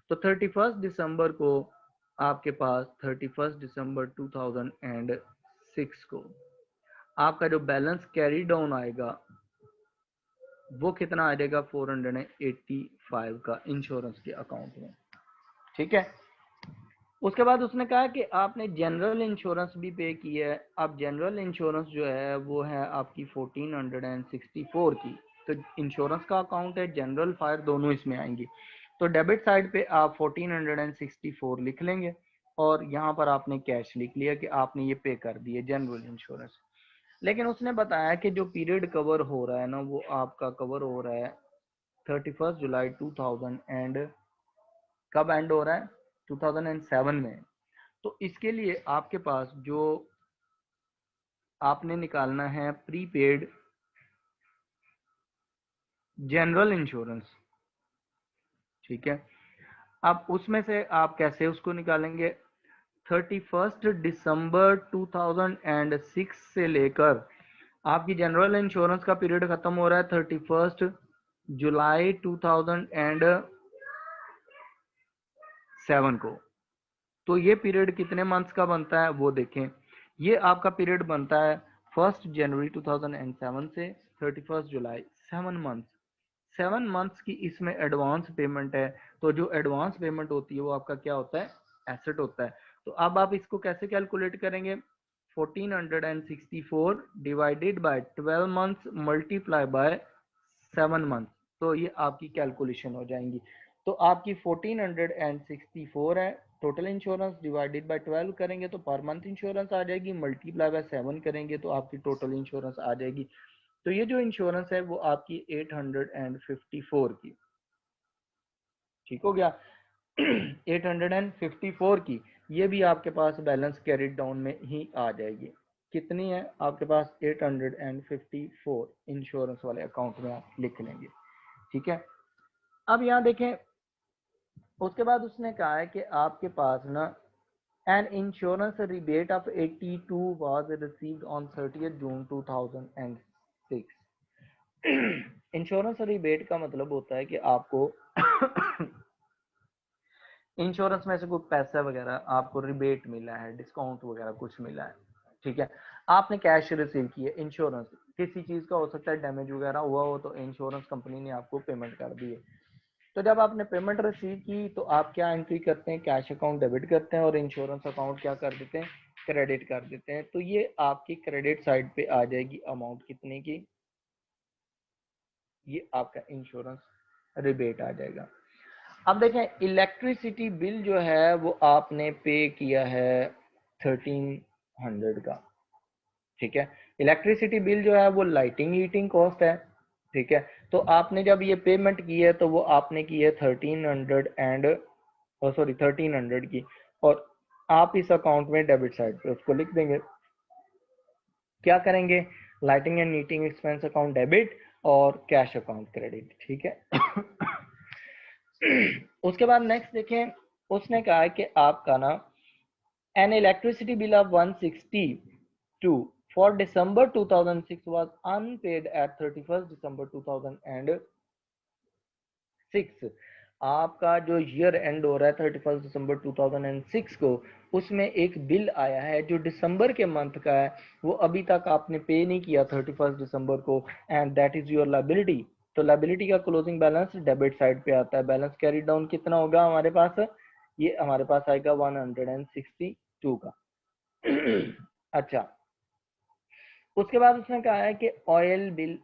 तो 31 दिसंबर को आपके पास 31 दिसंबर 2006 को आपका जो बैलेंस कैरी डाउन आएगा वो कितना आ जाएगा? 485 का इंश्योरेंस के अकाउंट में। ठीक है। उसके बाद उसने कहा कि आपने जनरल इंश्योरेंस भी पे की है। अब जनरल इंश्योरेंस जो है वो है आपकी 1464 की, तो इंश्योरेंस का अकाउंट है, जनरल फायर दोनों इसमें आएंगी। तो डेबिट साइड पे आप 1464 लिख लेंगे और यहाँ पर आपने कैश लिख लिया कि आपने ये पे कर दिए जनरल इंश्योरेंस। लेकिन उसने बताया कि जो पीरियड कवर हो रहा है ना वो आपका कवर हो रहा है 31 जुलाई 2000 एंड कब एंड हो रहा है? 2007 में। तो इसके लिए आपके पास जो आपने निकालना है प्रीपेड जनरल इंश्योरेंस। ठीक है। अब उसमें से आप कैसे उसको निकालेंगे? 31 दिसंबर 2006 से लेकर आपकी जनरल इंश्योरेंस का पीरियड खत्म हो रहा है 31 जुलाई 2007 को। तो ये पीरियड कितने मंथ्स का बनता है वो देखें। ये आपका पीरियड बनता है 1 जनवरी 2007 से 31 जुलाई, 7 मंथ्स। 7 मंथ्स की इसमें एडवांस पेमेंट है, तो जो एडवांस पेमेंट होती है वो आपका क्या होता है? एसेट होता है। तो अब आप इसको कैसे कैलकुलेट करेंगे? 1464 divided by 12 months multiply by 7 month, तो ये आपकी कैलकुलेशन हो जाएंगी। तो आपकी 1464 है टोटल इंश्योरेंस, डिवाइडेड बाय 12 करेंगे तो पर मंथ इंश्योरेंस आ जाएगी, मल्टीप्लाई बाय 7 करेंगे तो आपकी टोटल इंश्योरेंस आ जाएगी। तो ये जो इंश्योरेंस है वो आपकी 854 की, ठीक हो गया। 854 की ये भी आपके पास बैलेंस कैरिड डाउन में ही आ जाएगी। कितनी है आपके पास? 854 इंश्योरेंस वाले अकाउंट में आप लिख लेंगे। ठीक है। अब यहाँ देखें, उसके बाद उसने कहा है कि आपके पास ना an insurance rebate of 82 was received on 30 June 2006। Insurance rebate का मतलब होता है कि आपको इंश्योरेंस में से कोई पैसा वगैरह आपको रिबेट मिला है, डिस्काउंट वगैरह कुछ मिला है। ठीक है। आपने कैश रिसीव किया, इंश्योरेंस किसी चीज का हो सकता है, डैमेज वगैरह हुआ हो तो इंश्योरेंस कंपनी ने आपको पेमेंट कर दी है। तो जब आपने पेमेंट रिसीव की तो आप क्या एंट्री करते हैं? कैश अकाउंट डेबिट करते हैं और इंश्योरेंस अकाउंट क्या कर देते हैं? क्रेडिट कर देते हैं। तो ये आपकी क्रेडिट साइड पे आ जाएगी अमाउंट कितने की? ये आपका इंश्योरेंस रिबेट आ जाएगा। अब देखें, इलेक्ट्रिसिटी बिल जो है वो आपने पे किया है 1300 का। ठीक है। इलेक्ट्रिसिटी बिल जो है वो लाइटिंग हीटिंग कॉस्ट है। ठीक है। तो आपने जब ये पेमेंट की है तो वो आपने की है 1300 एंड सॉरी 1300 की, और आप इस अकाउंट में डेबिट साइड पे उसको लिख देंगे। क्या करेंगे? Lighting and heating expense account debit और कैश अकाउंट क्रेडिट। ठीक है। उसके बाद नेक्स्ट देखें, उसने कहा है कि आपका ना an electricity bill of 162 for December 2006 was unpaid at 31st December 2006। आपका जो ईयर एंड हो रहा है 31 दिसंबर 2006 को, उसमें एक बिल आया है जो दिसंबर के मंथ का है, वो अभी तक आपने पे नहीं किया 31 दिसंबर को, and that is your liability. तो लायबिलिटी का क्लोजिंग बैलेंस डेबिट साइड पे आता है। बैलेंस कैरी डाउन कितना होगा हमारे पास? ये हमारे पास आएगा 162 का। अच्छा, उसके बाद उसने कहा है कि ऑयल बिल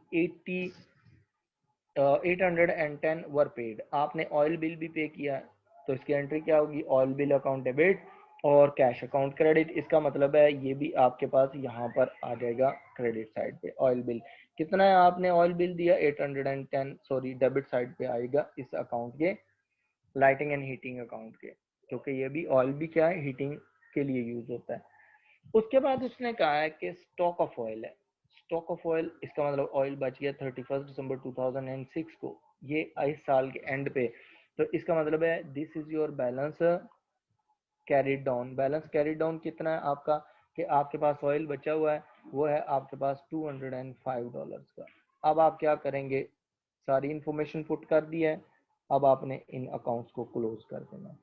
810 वर पेड, आपने ऑयल बिल भी पे किया है, तो इसकी एंट्री क्या होगी, ऑयल बिल अकाउंट डेबिट और कैश अकाउंट क्रेडिट। इसका मतलब है ये भी आपके पास यहाँ पर आ जाएगा क्रेडिट साइड पे। ऑयल बिल कितना है, आपने ऑयल बिल दिया 810, सॉरी डेबिट साइड पे आएगा इस अकाउंट के, लाइटिंग एंड हीटिंग अकाउंट के, क्योंकि ये भी ऑयल भी क्या है, हीटिंग के लिए यूज होता है। उसके बाद उसने कहा है कि स्टॉक ऑफ ऑयल है। स्टॉक ऑफ ऑयल, इसका मतलब ऑयल बच गया 31 दिसंबर 2006 को, ये इस साल के एंड पे, तो इसका मतलब है this is your balance carried down. Balance carried down कितना है आपका, कि आपके पास ऑयल बचा हुआ है, वो है आपके पास $205 का। अब आप क्या करेंगे, सारी इंफॉर्मेशन पुट कर दी है, अब आपने इन अकाउंट्स को क्लोज कर देना,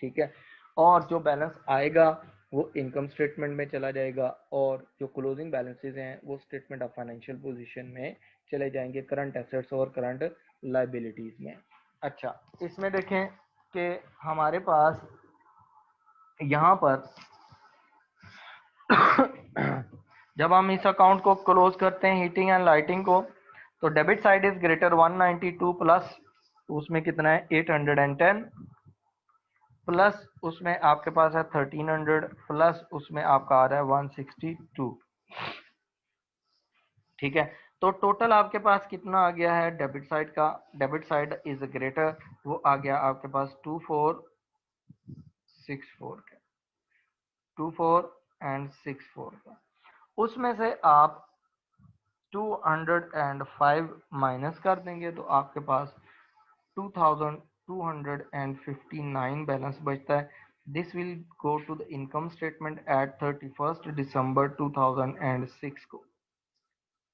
ठीक है। और जो बैलेंस आएगा वो इनकम स्टेटमेंट में चला जाएगा, और जो क्लोजिंग बैलेंसेस हैं वो स्टेटमेंट ऑफ फाइनेंशियल पोजीशन में चले जाएंगे, करंट एसेट्स और करंट लाइबिलिटीज में। अच्छा, इसमें देखें कि हमारे पास यहाँ पर जब हम इस अकाउंट को क्लोज करते हैं हीटिंग एंड लाइटिंग को, तो debit side is greater 192 plus उसमें कितना है 810 प्लस उसमें आपके पास है 1300 प्लस उसमें आपका आ रहा है 162, ठीक है। तो टोटल आपके पास कितना आ गया है डेबिट साइड का, डेबिट साइड इज ग्रेटर, वो आ गया आपके पास 2464 का, 2464 का। उसमें से आप 205 माइनस कर देंगे तो आपके पास 2259 बैलेंस बचता है। This will go to the income statement at 31 दिसंबर 2006 को।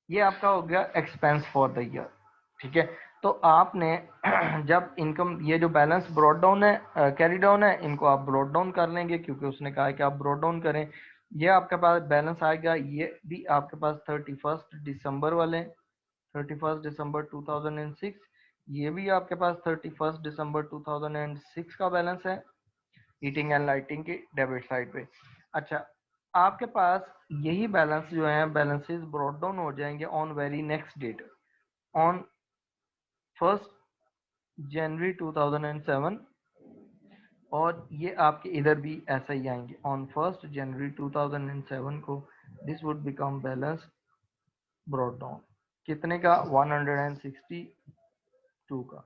ये आपका हो गया एक्सपेंस फॉर द ईयर, ठीक है। तो आपने जब इनकम, ये जो बैलेंस ब्रॉड डाउन है, कैरी डाउन है, इनको आप ब्रॉड डाउन कर लेंगे क्योंकि उसने कहा है कि आप ब्रॉड डाउन करें। ये आपके पास बैलेंस आएगा, ये भी आपके पास 31 दिसंबर वाले, 31 दिसंबर 2006, ये भी आपके पास 31 दिसंबर 2006 का बैलेंस है हीटिंग एंड लाइटिंग की डेबिट साइड पे। अच्छा, आपके पास यही बैलेंस जो है, बैलेंसेस ब्रॉड डाउन हो जाएंगे on very next date, on 1 January 2007, और ये आपके इधर भी ऐसा ही आएंगे ऑन 1 जनवरी 2007 को। This would become balance brought down कितने का, 162 का।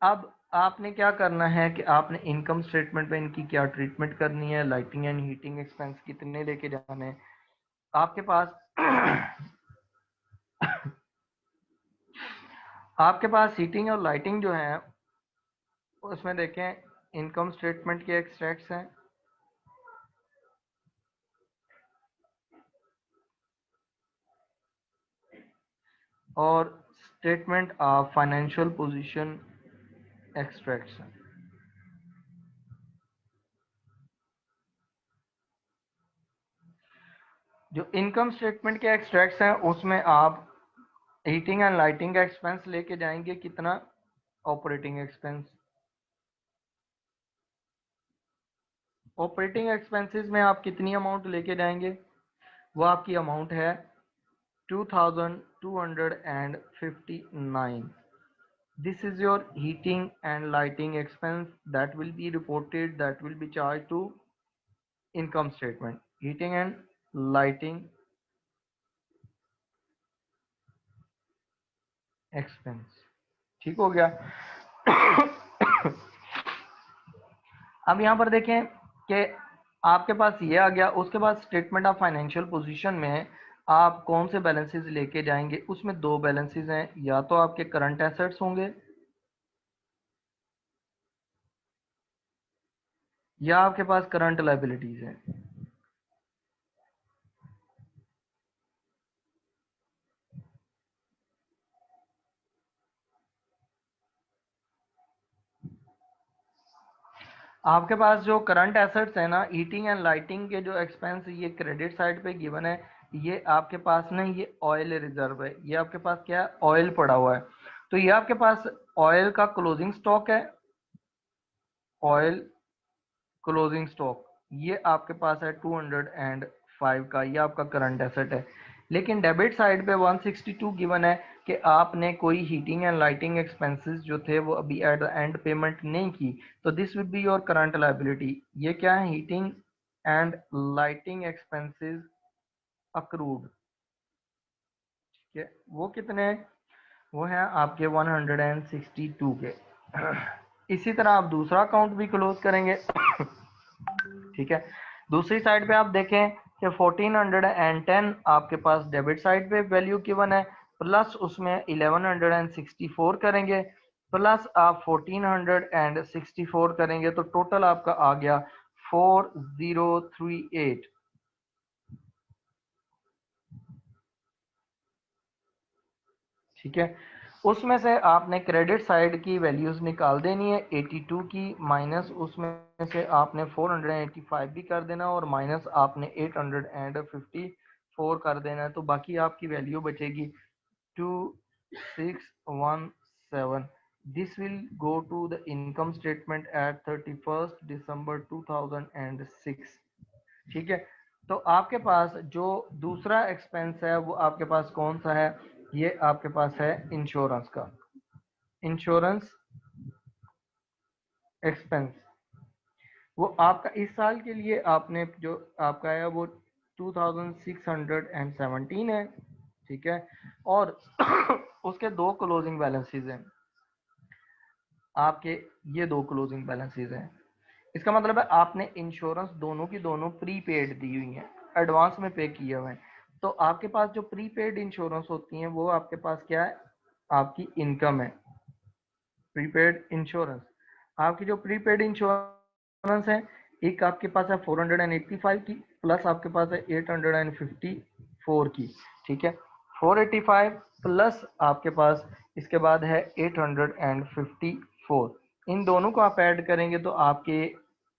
अब आपने क्या करना है कि आपने इनकम स्टेटमेंट पे इनकी क्या ट्रीटमेंट करनी है, लाइटिंग एंड हीटिंग एक्सपेंस कितने लेके जाने हैं आपके पास। आपके पास हीटिंग और लाइटिंग जो है उसमें देखें इनकम स्टेटमेंट के एक्सट्रैक्ट्स हैं, और statement of financial position extracts हैं। जो इनकम स्टेटमेंट के एक्सट्रैक्ट्स हैं उसमें आप हीटिंग एंड लाइटिंग का एक्सपेंस लेके जाएंगे कितना, ऑपरेटिंग एक्सपेंस। ऑपरेटिंग एक्सपेंसेस में आप कितनी अमाउंट लेके जाएंगे, वो आपकी अमाउंट है 2259। This is your heating and lighting expense that will be reported, that will be charged to income statement. Heating and lighting expense, ठीक हो गया। अब यहाँ पर देखें कि आपके पास ये आ गया, उसके बाद स्टेटमेंट ऑफ फाइनेंशियल पोजीशन में आप कौन से बैलेंसेस लेके जाएंगे, उसमें दो बैलेंसेस हैं, या तो आपके करंट एसेट्स होंगे या आपके पास करंट लाइबिलिटीज है। आपके पास जो करंट एसेट्स है ना, हीटिंग एंड लाइटिंग के जो एक्सपेंस, ये क्रेडिट साइड पे गिवन है, ये आपके पास नहीं, ये ऑयल रिजर्व है, ये आपके पास क्या है, ऑयल पड़ा हुआ है। तो ये आपके पास ऑयल का क्लोजिंग स्टॉक है, ऑयल क्लोजिंग स्टॉक, ये आपके पास है 205 का, ये आपका करंट एसेट है। लेकिन डेबिट साइड पे 162 गिवन है कि आपने कोई हीटिंग एंड लाइटिंग एक्सपेंसेस जो थे वो अभी एट द एंड पेमेंट नहीं की, तो this will be your current liability. ये क्या है? Heating and lighting expenses accrued. ठीक है, वो कितने हैं? वो है आपके 162 के। इसी तरह आप दूसरा अकाउंट भी क्लोज करेंगे। ठीक है, दूसरी साइड पे आप देखें कि 1410 आपके पास डेबिट साइड पे वैल्यू गिवन है, प्लस उसमें 1164 करेंगे, प्लस आप 1464 करेंगे, तो टोटल आपका आ गया 4038। ठीक है, उसमें से आपने क्रेडिट साइड की वैल्यूज निकाल देनी है 82 की, माइनस उसमें से आपने 485 भी कर देना और माइनस आपने 854 कर देना है, तो बाकी आपकी वैल्यू बचेगी 2617। This will go to the income statement at 31 दिसंबर 2006। ठीक है, तो आपके पास जो दूसरा एक्सपेंस है वो आपके पास कौन सा है? ये आपके पास है इंश्योरेंस का, इंश्योरेंस एक्सपेंस। वो आपका इस साल के लिए आपने जो आपका है वो 2617 है। ठीक है, और उसके दो क्लोजिंग बैलेंसेस हैं आपके, ये दो क्लोजिंग बैलेंसेस हैं। इसका मतलब है आपने इंश्योरेंस दोनों की दोनों प्रीपेड दी हुई हैं, एडवांस में पे किए हुए हैं। तो आपके पास जो प्रीपेड इंश्योरेंस होती हैं वो आपके पास क्या है? आपकी इनकम है। प्रीपेड इंश्योरेंस, आपकी जो प्रीपेड इंश्योरेंस है, एक आपके पास है 485 की, प्लस आपके पास है 854 की। ठीक है, 485 प्लस आपके पास इसके बाद है 854, इन दोनों को आप ऐड करेंगे तो आपके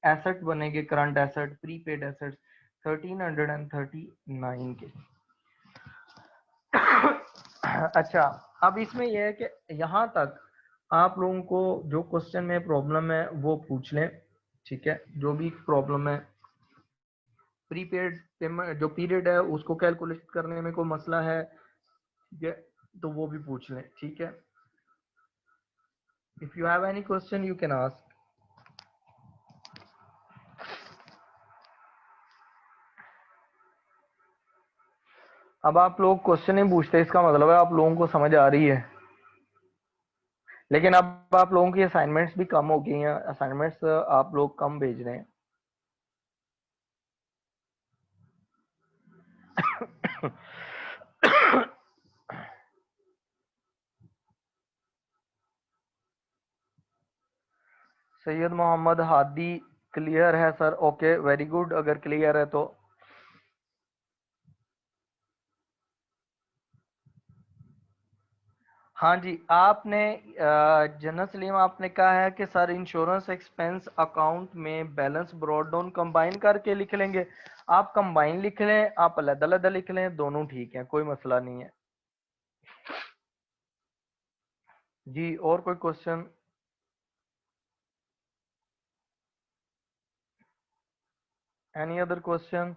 एसेट बनेंगे, करंट एसेट, प्रीपेड एसेट्स 1339 के। अच्छा, अब इसमें यह है कि यहाँ तक आप लोगों को जो क्वेश्चन में प्रॉब्लम है वो पूछ लें। ठीक है, जो भी प्रॉब्लम है, प्रीपेड पेमेंट जो पीरियड है उसको कैलकुलेट करने में कोई मसला है, ठीक है, तो वो भी पूछ लें। ठीक है, if you have any question you can ask. अब आप लोग क्वेश्चन ही पूछते हैं, इसका मतलब है आप लोगों को समझ आ रही है। लेकिन अब आप लोगों की असाइनमेंट्स भी कम हो गई हैं, असाइनमेंट्स आप लोग कम भेज रहे हैं। सैयद मोहम्मद हादी क्लियर है सर? ओके, वेरी गुड, अगर क्लियर है तो। हाँ जी, आपने जनरल सलीम आपने कहा है कि सर इंश्योरेंस एक्सपेंस अकाउंट में बैलेंस ब्रॉड डाउन कंबाइन करके लिख लेंगे। आप कंबाइन लिख लें, आप अलग अलग लिख लें, दोनों ठीक है, कोई मसला नहीं है जी। और कोई क्वेश्चन? Any other question?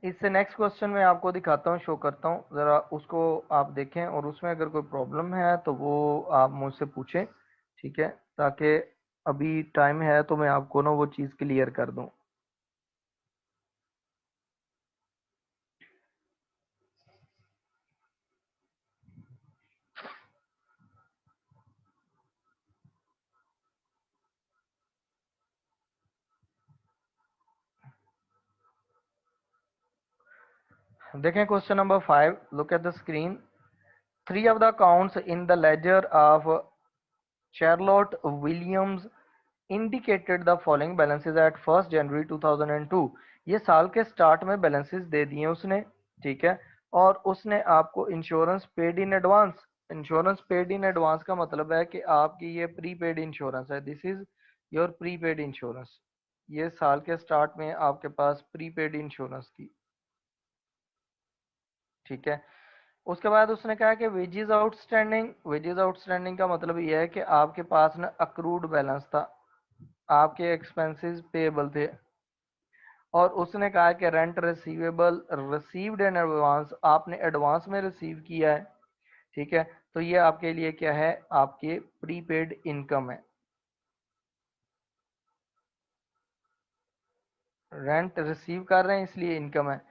इससे नेक्स्ट क्वेश्चन मैं आपको दिखाता हूँ, शो करता हूँ ज़रा, उसको आप देखें और उसमें अगर कोई प्रॉब्लम है तो वो आप मुझसे पूछें। ठीक है, ताकि अभी टाइम है तो मैं आपको ना वो चीज़ क्लियर कर दूँ। देखें question number 5, look at the screen. Three of the accounts in the ledger of Charlotte Williams indicated the following balances at 1st January 2002। ये साल के स्टार्ट में बैलेंसेस दे दिए उसने। ठीक है, और उसने आपको insurance paid in advance, insurance paid in advance का मतलब है कि आपकी ये प्रीपेड इंश्योरेंस है, this is your prepaid insurance. ये साल के स्टार्ट में आपके पास प्रीपेड इंश्योरेंस की। ठीक है, उसके बाद उसने कहा कि वेजेस आउटस्टैंडिंग, वेजेस आउटस्टैंडिंग का मतलब ये है कि आपके पास ना अक्रूड बैलेंस था, आपके एक्सपेंसेस पेएबल थे, और उसने कहा कि rent receivable received in advance, आपने एडवांस में रिसीव किया है, ठीक है, तो ये आपके लिए क्या है, आपके प्रीपेड इनकम है। रेंट रिसीव कर रहे हैं इसलिए इनकम है।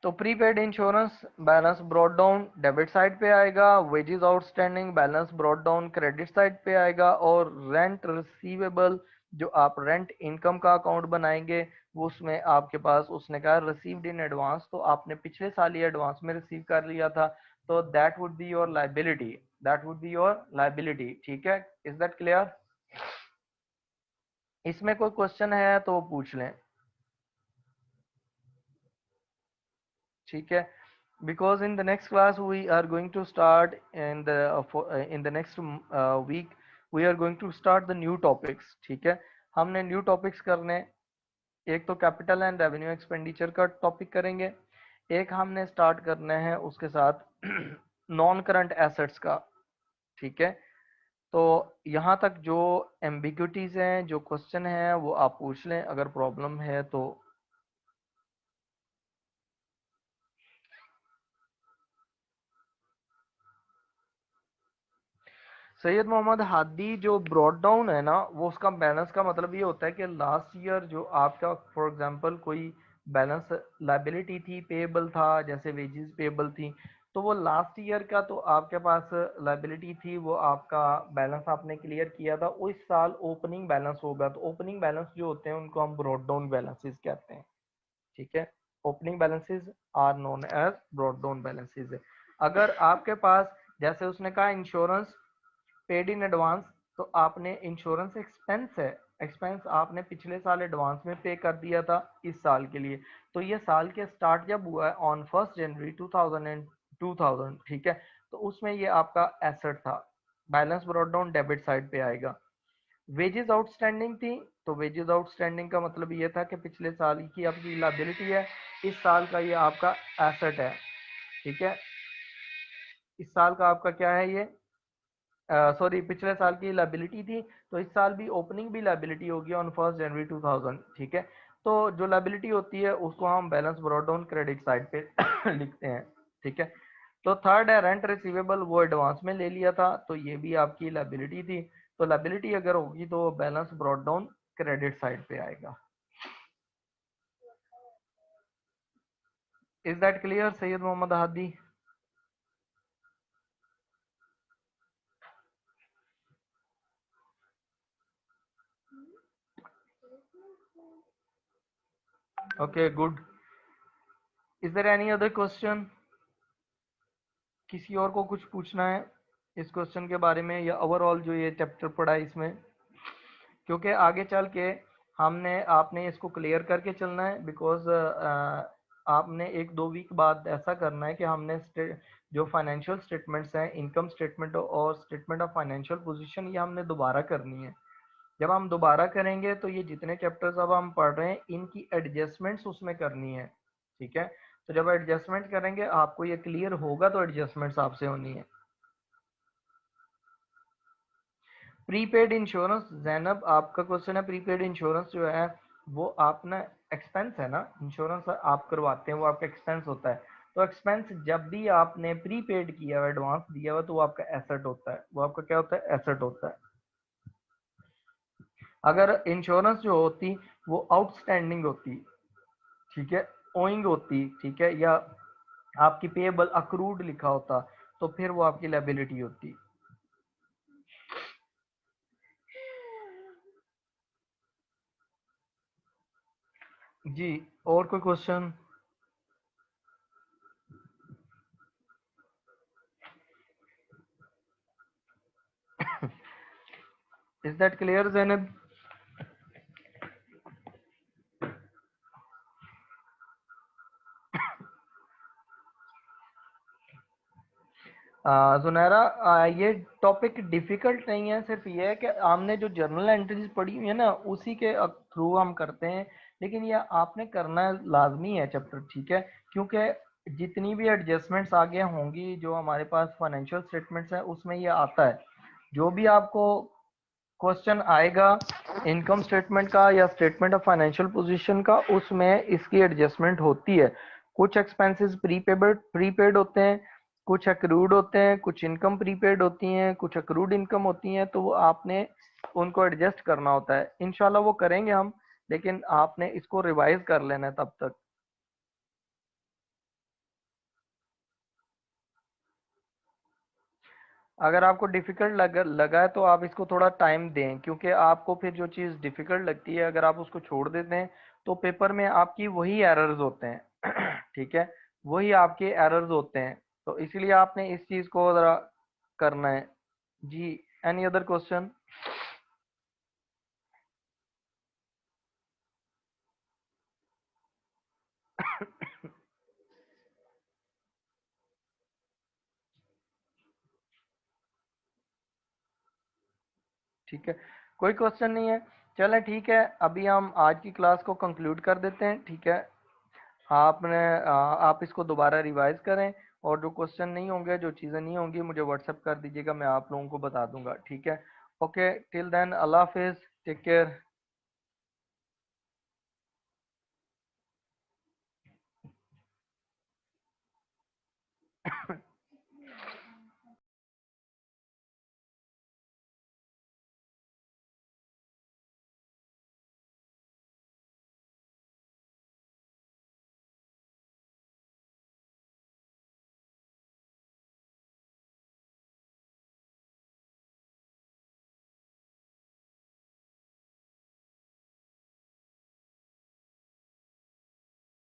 तो prepaid insurance balance brought down debit side पे आएगा, wages outstanding balance brought down credit side पे आएगा, और रेंट रिसीवेबल जो आप रेंट इनकम का अकाउंट बनाएंगे वो उसमें आपके पास, उसने कहा रिसीव्ड इन एडवांस, तो आपने पिछले साल ही एडवांस में रिसीव कर लिया था, तो that would be your liability, that would be your liability. ठीक है, इज दैट क्लियर? इसमें कोई क्वेश्चन है तो पूछ लें, ठीक है, because in the next class we are going to start in the next week we are going to start the new topics, ठीक है, हमने न्यू टॉपिक्स करने, एक तो कैपिटल एंड रेवेन्यू एक्सपेंडिचर का टॉपिक करेंगे, एक हमने स्टार्ट करना है उसके साथ नॉन करंट एसेट्स का, ठीक है। तो यहाँ तक जो एम्बिग्यूटीज हैं, जो क्वेश्चन है वो आप पूछ लें, अगर प्रॉब्लम है तो। सैयद मोहम्मद हादी, जो ब्रॉड डाउन है ना, वो उसका बैलेंस का मतलब ये होता है कि लास्ट ईयर जो आपका फॉर एग्जांपल कोई बैलेंस लाइबिलिटी थी, पेएबल था, जैसे वेजेस पेएबल थी, तो वो लास्ट ईयर का तो आपके पास लाइबिलिटी थी, वो आपका बैलेंस आपने क्लियर किया था, उस साल ओपनिंग बैलेंस होगा, तो ओपनिंग बैलेंस जो होते हैं उनको हम ब्रॉड डाउन बैलेंसेस कहते हैं, ठीक है। Opening balances are known as brought down balances. अगर आपके पास, जैसे उसने कहा इंश्योरेंस पेड इन एडवांस, तो आपने इंश्योरेंस एक्सपेंस है, एक्सपेंस आपने पिछले साल एडवांस में पे कर दिया था इस साल के लिए, तो ये साल के स्टार्ट जब हुआ है ऑन 1 जनवरी 2000, ठीक है, तो उसमें ये आपका एसेट था, balance brought down debit side पे आएगा। वेजेस आउटस्टैंडिंग थी, तो वेजेस आउटस्टैंडिंग का मतलब ये था कि पिछले साल की आपकी लायबिलिटी है, इस साल का ये आपका एसेट है, ठीक है, इस साल का आपका क्या है ये, सॉरी पिछले साल की लाइबिलिटी थी, तो इस साल भी ओपनिंग भी लाइबिलिटी होगी ऑन 1 जनवरी 2000, ठीक है। तो जो लाइबिलिटी होती है उसको हम balance brought down credit side पे लिखते हैं, ठीक है। तो थर्ड है रेंट रिसीवेबल, वो एडवांस में ले लिया था, तो ये भी आपकी लाइबिलिटी थी, तो लाइबिलिटी अगर होगी तो balance brought down credit side पे आएगा। Is that clear Syed Mohammad Hadi? Okay good. Is there any other question? किसी और को कुछ पूछना है इस क्वेश्चन के बारे में, या ओवरऑल जो ये चैप्टर पढ़ा है इसमें, क्योंकि आगे चल के हमने आपने इसको क्लियर करके चलना है, बिकॉज आपने 1-2 वीक बाद ऐसा करना है कि हमने जो फाइनेंशियल स्टेटमेंट्स हैं, इनकम स्टेटमेंट और स्टेटमेंट ऑफ फाइनेंशियल पोजीशन, ये हमने दोबारा करनी है। जब हम दोबारा करेंगे तो ये जितने चैप्टर्स अब हम पढ़ रहे हैं इनकी एडजस्टमेंट्स उसमें करनी है, ठीक है। तो जब एडजस्टमेंट करेंगे आपको ये क्लियर होगा, तो एडजस्टमेंट्स आपसे होनी है। प्रीपेड इंश्योरेंस, जैनब आपका क्वेश्चन है, प्रीपेड इंश्योरेंस जो है वो आप ना एक्सपेंस है ना, इंश्योरेंस आप करवाते हैं वो आपका एक्सपेंस होता है, तो एक्सपेंस जब भी आपने प्रीपेड किया हुआ, एडवांस दिया हुआ, तो वो आपका एसेट होता है, वो आपका क्या होता है, एसेट होता है। अगर इंश्योरेंस जो होती वो आउटस्टैंडिंग होती, ठीक है, ओइंग होती, ठीक है, या आपकी पेएबल अक्रूड लिखा होता, तो फिर वो आपकी लायबिलिटी होती। जी, और कोई question? Is that clear Zainab? सुनहरा, ये टॉपिक डिफिकल्ट नहीं है, सिर्फ ये है कि हमने जो जर्नल एंट्रीज पढ़ी हुई है ना उसी के थ्रू हम करते हैं, लेकिन ये आपने करना लाजमी है चैप्टर, ठीक है, क्योंकि जितनी भी एडजस्टमेंट्स आगे होंगी जो हमारे पास फाइनेंशियल स्टेटमेंट्स है उसमें ये आता है। जो भी आपको क्वेश्चन आएगा इनकम स्टेटमेंट का या स्टेटमेंट ऑफ फाइनेंशियल पोजीशन का, उसमें इसकी एडजस्टमेंट होती है। कुछ एक्सपेंसेस प्रीपेड होते हैं, कुछ अक्रूड होते हैं, कुछ इनकम प्रीपेड होती हैं, कुछ अक्रूड इनकम होती हैं, तो वो आपने उनको एडजस्ट करना होता है। इंशाल्लाह वो करेंगे हम, लेकिन आपने इसको रिवाइज कर लेना है तब तक। अगर आपको डिफिकल्ट लगा है तो आप इसको थोड़ा टाइम दें, क्योंकि आपको फिर जो चीज़ डिफिकल्ट लगती है अगर आप उसको छोड़ देते हैं तो पेपर में आपकी वही एरर्स होते हैं ठीक है, वही आपके एरर्स होते हैं। तो इसलिए आपने इस चीज़ को ज़रा करना है। जी, एनी अदर क्वेश्चन? ठीक है, कोई क्वेश्चन नहीं है। चलें ठीक है, अभी हम आज की क्लास को कंक्लूड कर देते हैं। ठीक है, आप इसको दोबारा रिवाइज करें, और जो क्वेश्चन नहीं होंगे, जो चीज़ें नहीं होंगी, मुझे व्हाट्सएप कर दीजिएगा, मैं आप लोगों को बता दूंगा। ठीक है, ओके, टिल देन, अल्लाह हाफिज, टेक केयर।